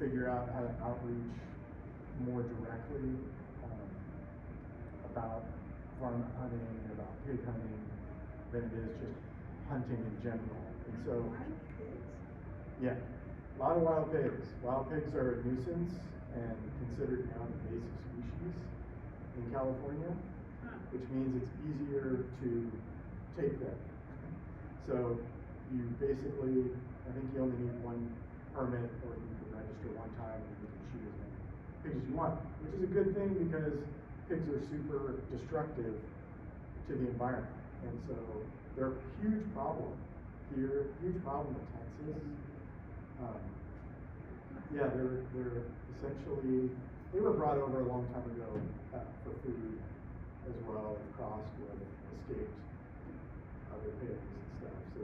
figure out how to outreach more directly about farm hunting and about pig hunting than it is just hunting in general. And so, Wild pigs? yeah, a lot of wild pigs. Wild pigs are a nuisance and considered now an invasive species in California, which means it's easier to take them. So you basically, I think you only need one permit, or you can register one time and you can shoot as many pigs as you want, which is a good thing because pigs are super destructive to the environment. And so they're a huge problem here, huge problem in Texas. Yeah, they're essentially, they were brought over a long time ago for food as well, and crossed with escaped other pigs and stuff. So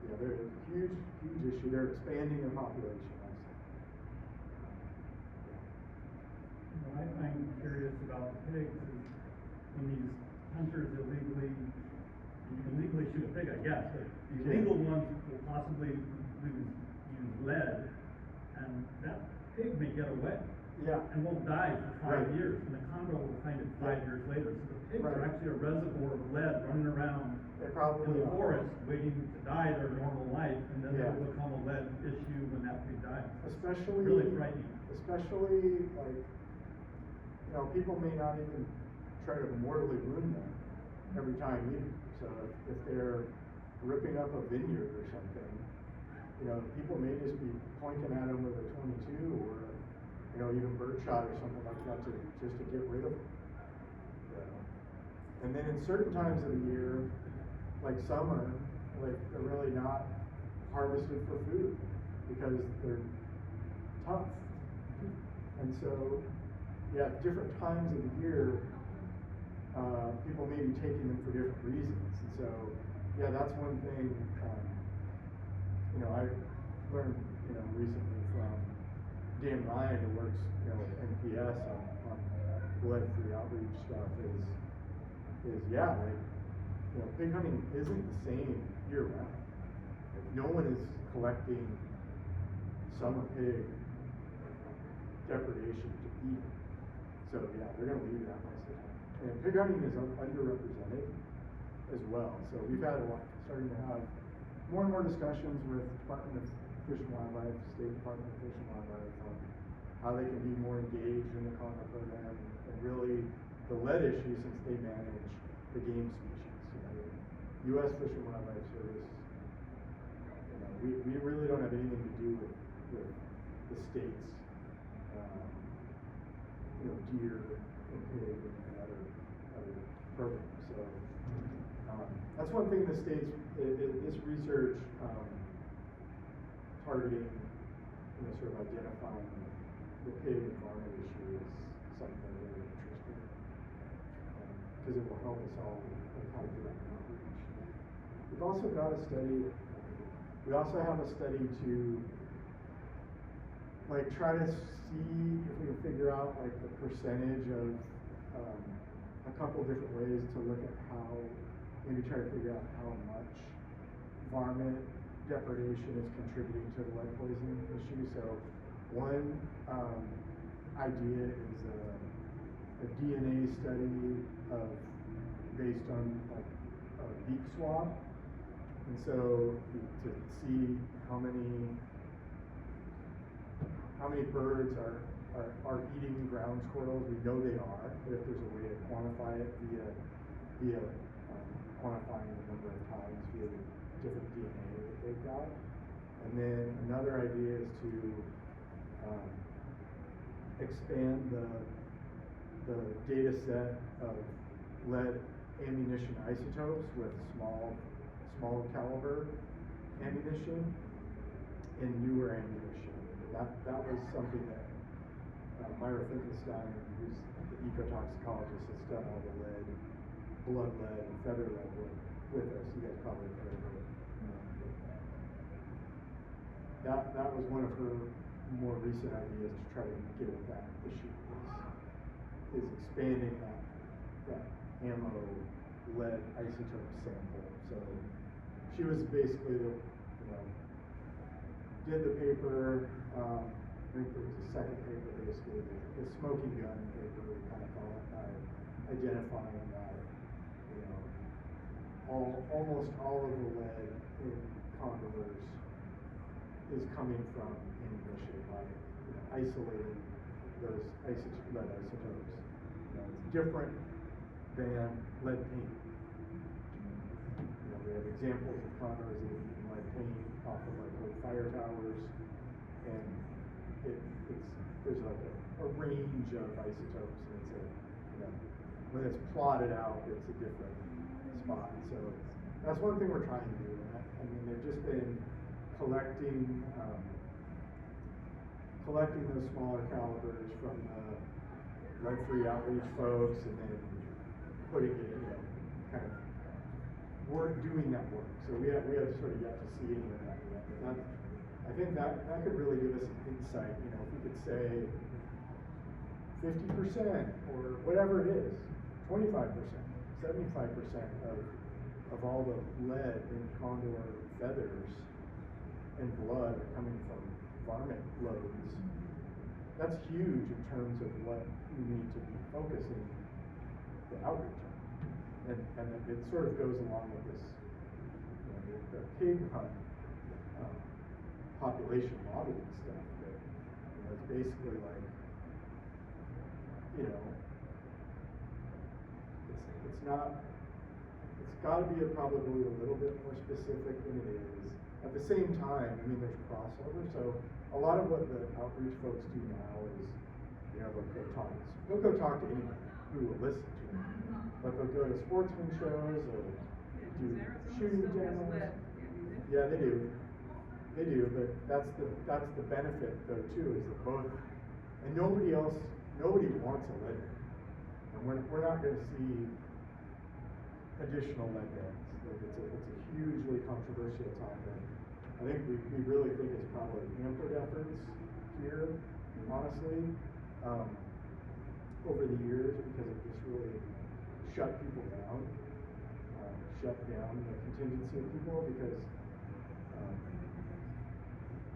yeah, they're a huge issue. They're expanding their population also. What I find curious about pigs is when these hunters illegally shoot a pig, I guess, but the illegal ones will possibly use lead, and that pig may get away. Yeah. And won't die for 5 Right. years, and the condor will find it 5 years later. So the pigs are Right. actually a reservoir of lead running around They probably in the are. forest, waiting to die their normal life, and then Yeah. it'll become a lead issue when that pig dies. Especially, Really frightening. especially like, you know, people may not even try to mortally wound them every time either. So if they're ripping up a vineyard or something, you know, people may just be pointing at them with a 22 or, you know, even birdshot or something like that just to get rid of them. You know? And then in certain times of the year, like summer, like they're really not harvested for food because they're tough. And so, yeah, different times of the year, people may be taking them for different reasons. And so, yeah, that's one thing, you know, I learned, you know, recently from Dan Ryan, who works, you know, with NPS on lead-free outreach stuff, is yeah, like, you know, pig hunting isn't the same year-round. Like, no one is collecting summer pig depredation to eat it. So yeah, they're gonna leave that most of the time. And pig hunting is underrepresented as well. So we've had starting to have more and more discussions with Department of Fish and Wildlife, State Department of Fish and Wildlife, on how they can be more engaged in the Condor program, and really the lead issue, since they manage the game species. You know, the U.S. Fish and Wildlife Service, you know, we really don't have anything to do with the state's, you know, deer and pig and other programs. So that's one thing the state's, this research targeting, you know, sort of identifying the pig and varmint issue is something that we're interested in, because it will help us all with how to do that outreach. We've also got a study, we also have a study to like try to see if we can figure out like the percentage of a couple different ways to look at how, maybe try to figure out how much varmint depredation is contributing to the lead poisoning issue. So one idea is a DNA study based on like a beak swab, and so to see how many birds are eating ground squirrels. We know they are, but if there's a way to quantify it via quantifying the number of times via the different DNA that they've got. And then another idea is to expand the data set of lead ammunition isotopes with small caliber ammunition and newer ammunition. That was something that Myra Finkelstein, who's the ecotoxicologist, has done all the lead, blood lead, and feather lead work with us. You guys probably have heard of it. That was one of her more recent ideas to try to get at that issue, is expanding that ammo lead isotope sample. So she was basically did the paper, I think it was the second paper, basically, the smoking gun paper, we kind of call it, identifying that, you know, almost all of the lead in condors is coming from ammunition by, you know, isolating those lead isotopes. You know, it's different than lead paint. You know, we have examples of condors that have eaten lead paint off of like old fire towers, and it's there's like a range of isotopes, and it's a, you know, when it's plotted out, it's a different spot. So that's one thing we're trying to do. I mean, they've just been collecting those smaller calibers from the lead-free outreach folks, and then putting it, you know, kind of doing that work. So we have sort of yet to see any of that yet. But that's, I think that could really give us an insight. You know, if we could say 50% or whatever it is, 25%, 75% of all the lead in condor feathers and blood are coming from varmint loads. That's huge in terms of what we need to be focusing the outreach on. And it sort of goes along with this, you know, the pig hunt population modeling stuff. That, you know, it's basically like, you know, it's got to be probably a little bit more specific than it is. At the same time, I mean, there's crossover. So a lot of what the outreach folks do now is, you know, they'll go talk to anyone who will listen to them. But they'll go to sportsman shows or do shooting demos. Yeah, they do. They do, but that's the benefit though too, is that both, and nobody wants a lead bank. And we're not going to see additional lead banks. Like it's a hugely controversial topic. I think we really think it's probably hampered efforts here, honestly, over the years, because it just really shut people down, shut down the contingency of people, because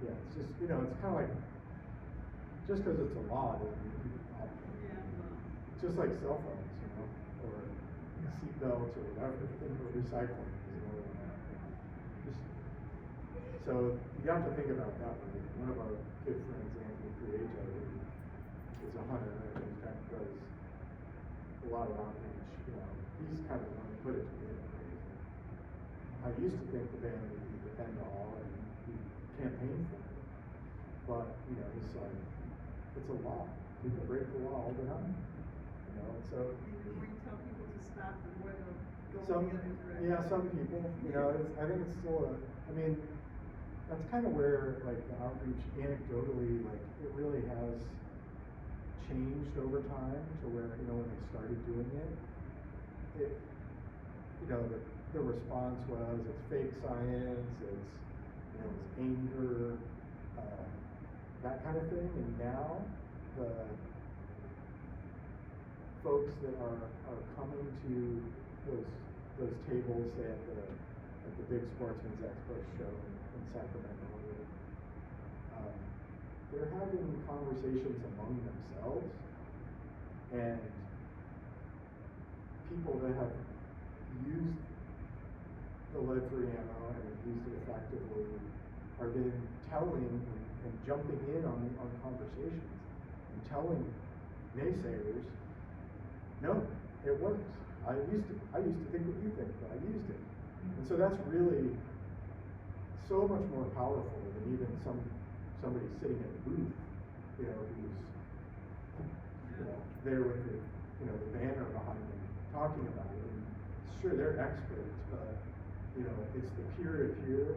yeah, it's just, you know, it's kind of like, just because it's a law doesn't mean people follow it. It's just like cell phones, you know, or seat belts or whatever, or recycling is another one. So you have to think about that. One of our good friends, Anthony Prieto, is a hunter and kind of does a lot of outreach. You know, he's kind of the one who put it together. I used to think the band would be the end all and we campaign for it, but you know, it's like it's a law. People break the law all the time. You know, so. The more you tell people to stop, the more they'll go Some, in the other direction. yeah, some people, you know, I think it's still I mean, that's kind of where, like, the outreach, anecdotally, like, it really has changed over time to where, you know, when they started doing it, you know, the response was, it's fake science, it's, you know, it's anger, that kind of thing, and now, the folks that are coming to those tables, say at the big Sportsman's Expo show in Sacramento, they're having conversations among themselves, and people that have used the lead-free ammo and have used it effectively are then telling and jumping in on conversations and telling naysayers, no, it works. I used to think what you think, but I used it. And so that's really so much more powerful than even somebody sitting at a booth, you know, who's, you know, there with the banner behind them talking about it. And sure, they're experts, but you know, it's the peer-to-peer.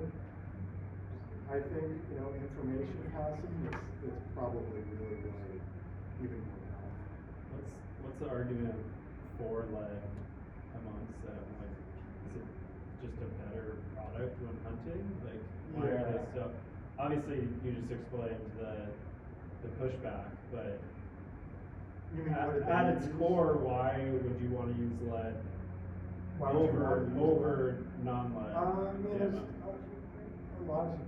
I think, you know, information passing is probably really even more powerful. What's the argument for lead amongst them? Like, is it just a better product when hunting? Like, why are they so? Obviously, you just explained the pushback, but You mean, at its core, why would you want to use lead Why would you want to use over non-lead? I mean, there's a lot of,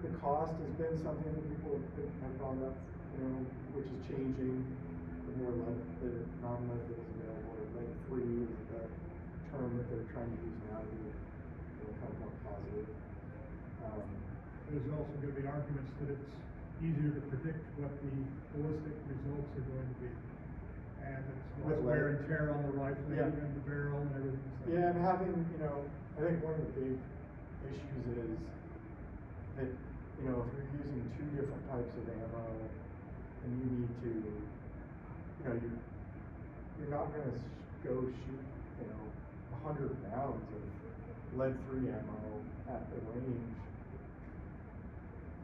the cost has been something that people have brought up, you know, which is changing. The more lead, the non-lead that is available, or lead-free is the term that they're trying to use now to be, you know, kind of more positive. There's also going to be arguments that it's easier to predict what the ballistic results are going to be. And it's less With wear and lead. tear on the rifle Yeah. and the barrel and everything. So. Yeah, and having, you know, I think one of the big issues is that, you know, if you're using two different types of ammo, and you need to, you know, you're not gonna go shoot, 100 rounds of lead-free ammo at the range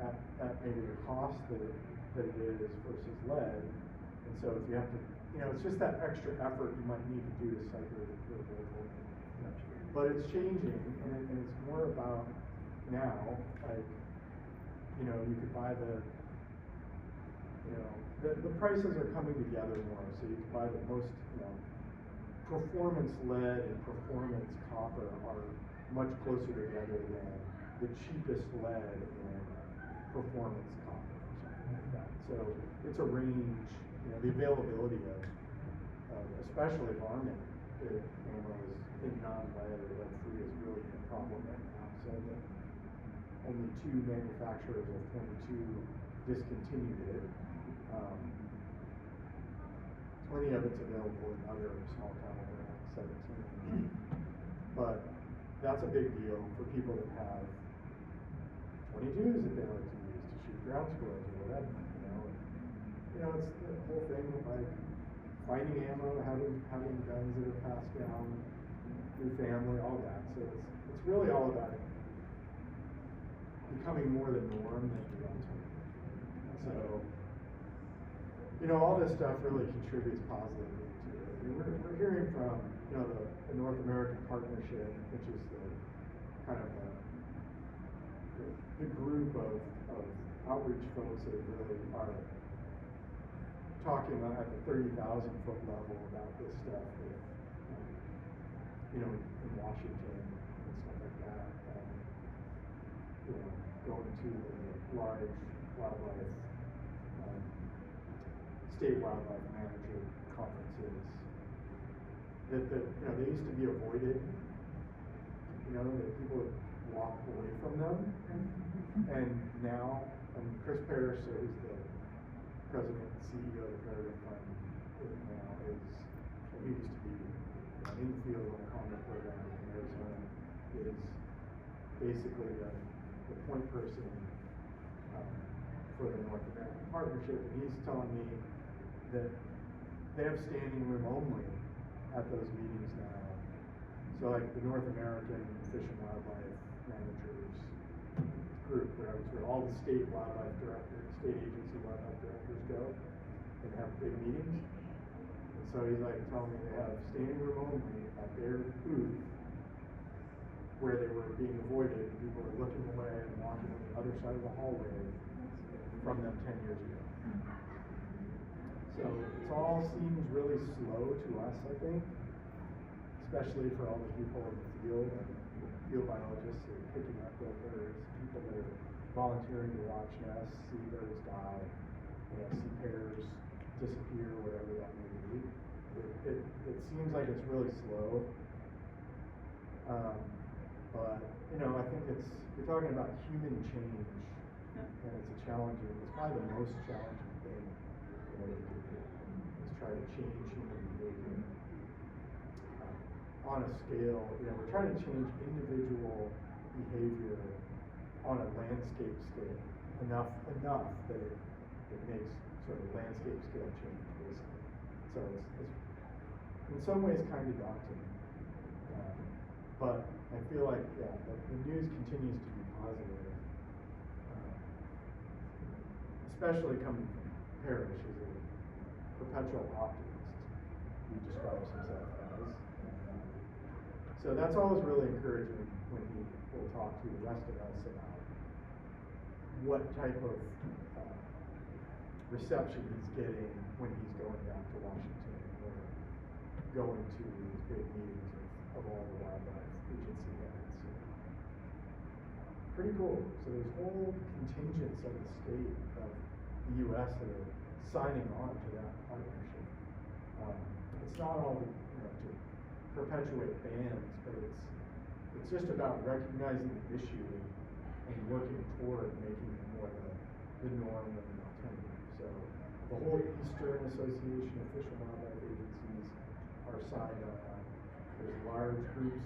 at maybe the cost that it is versus lead. And so if you have to, it's just that extra effort you might need to do to sight your rifle. But it's changing, and it's more about now, like, you could buy the prices are coming together more, so you can buy the most, performance lead and performance copper are much closer together than the cheapest lead and performance copper or something like that. So it's a range, the availability of especially varmint ammo is in non-lead or lead-free is really a problem right now. So only 2 manufacturers of 22 discontinued it. Plenty of it's available in other small caliber, like 17. But that's a big deal for people that have 22s that they like to use to shoot ground squirrels or whatever. It's the whole thing of like finding ammo, having guns that are passed down through family, all that. So it's really all about becoming more the norm than the alternative. So, all this stuff really contributes positively to it. I mean, we're hearing from, the North American Partnership, which is the kind of the group of outreach folks that really are talking at the 30,000 foot level about this stuff with, in Washington and stuff like that. Going to the large wildlife, state wildlife manager conferences that they used to be avoided. That people would walk away from them, and now, Chris Parrish, who's the president and CEO of the Peregrine Fund now, he used to be in the field on the Condor program in Arizona, is basically the point person for the North American Partnership, and he's telling me that they have standing room only at those meetings now. So like the North American Fish and Wildlife Managers group, where all the state wildlife directors, state agency wildlife directors go and have big meetings. And so he's like telling me they have standing room only at their booth where they were being avoided, and people were looking away and walking on the other side of the hallway from them 10 years ago. So it all seems really slow to us, I think, especially for all the people in the field and field biologists that are picking up dead birds, people that are volunteering to watch nests, see birds die, see pairs disappear, whatever that may be. It seems like it's really slow. But, I think you're talking about human change, and it's a challenging, it's probably the most challenging thing you can do, is try to change human behavior on a scale. We're trying to change individual behavior on a landscape scale, enough that it makes sort of landscape scale change, basically. So it's in some ways kind of daunting. But I feel like, the news continues to be positive, especially coming from Parrish, who's a perpetual optimist, he describes himself as. So that's always really encouraging when he will talk to the rest of us about what type of reception he's getting when he's going back to Washington or going to these big meetings of all the wildlife agency heads. Pretty cool. So there's whole contingents of the state of the U.S. that are signing on to that partnership. It's not all to perpetuate bans, but it's just about recognizing the issue and working toward making it more the norm than the alternative. So the whole Eastern Association of Fish and Wildlife Agencies are signed on. There's large groups,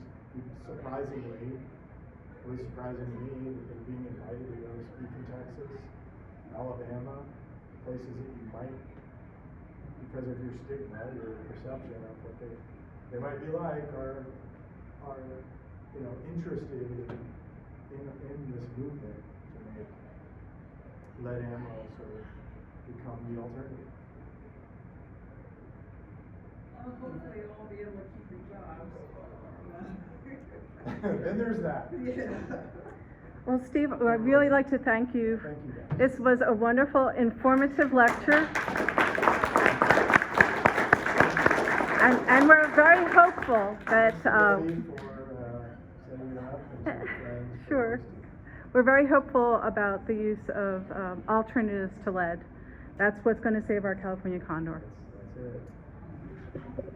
surprisingly, at least surprising to me, that they're being invited to go speak in Texas, Alabama, places that you might, because of your stigma, your perception of what they might be like, are you know, interested in this movement to make lead ammo sort of become the alternative. Hopefully you'll all be able to keep your jobs. Then there's that. Yeah. Well, Steve, I'd really like to thank you. Thank you, guys. This was a wonderful, informative lecture. And we're very hopeful that, Ready for setting it up and some friends. sure. We're very hopeful about the use of alternatives to lead. That's what's going to save our California condor. That's it.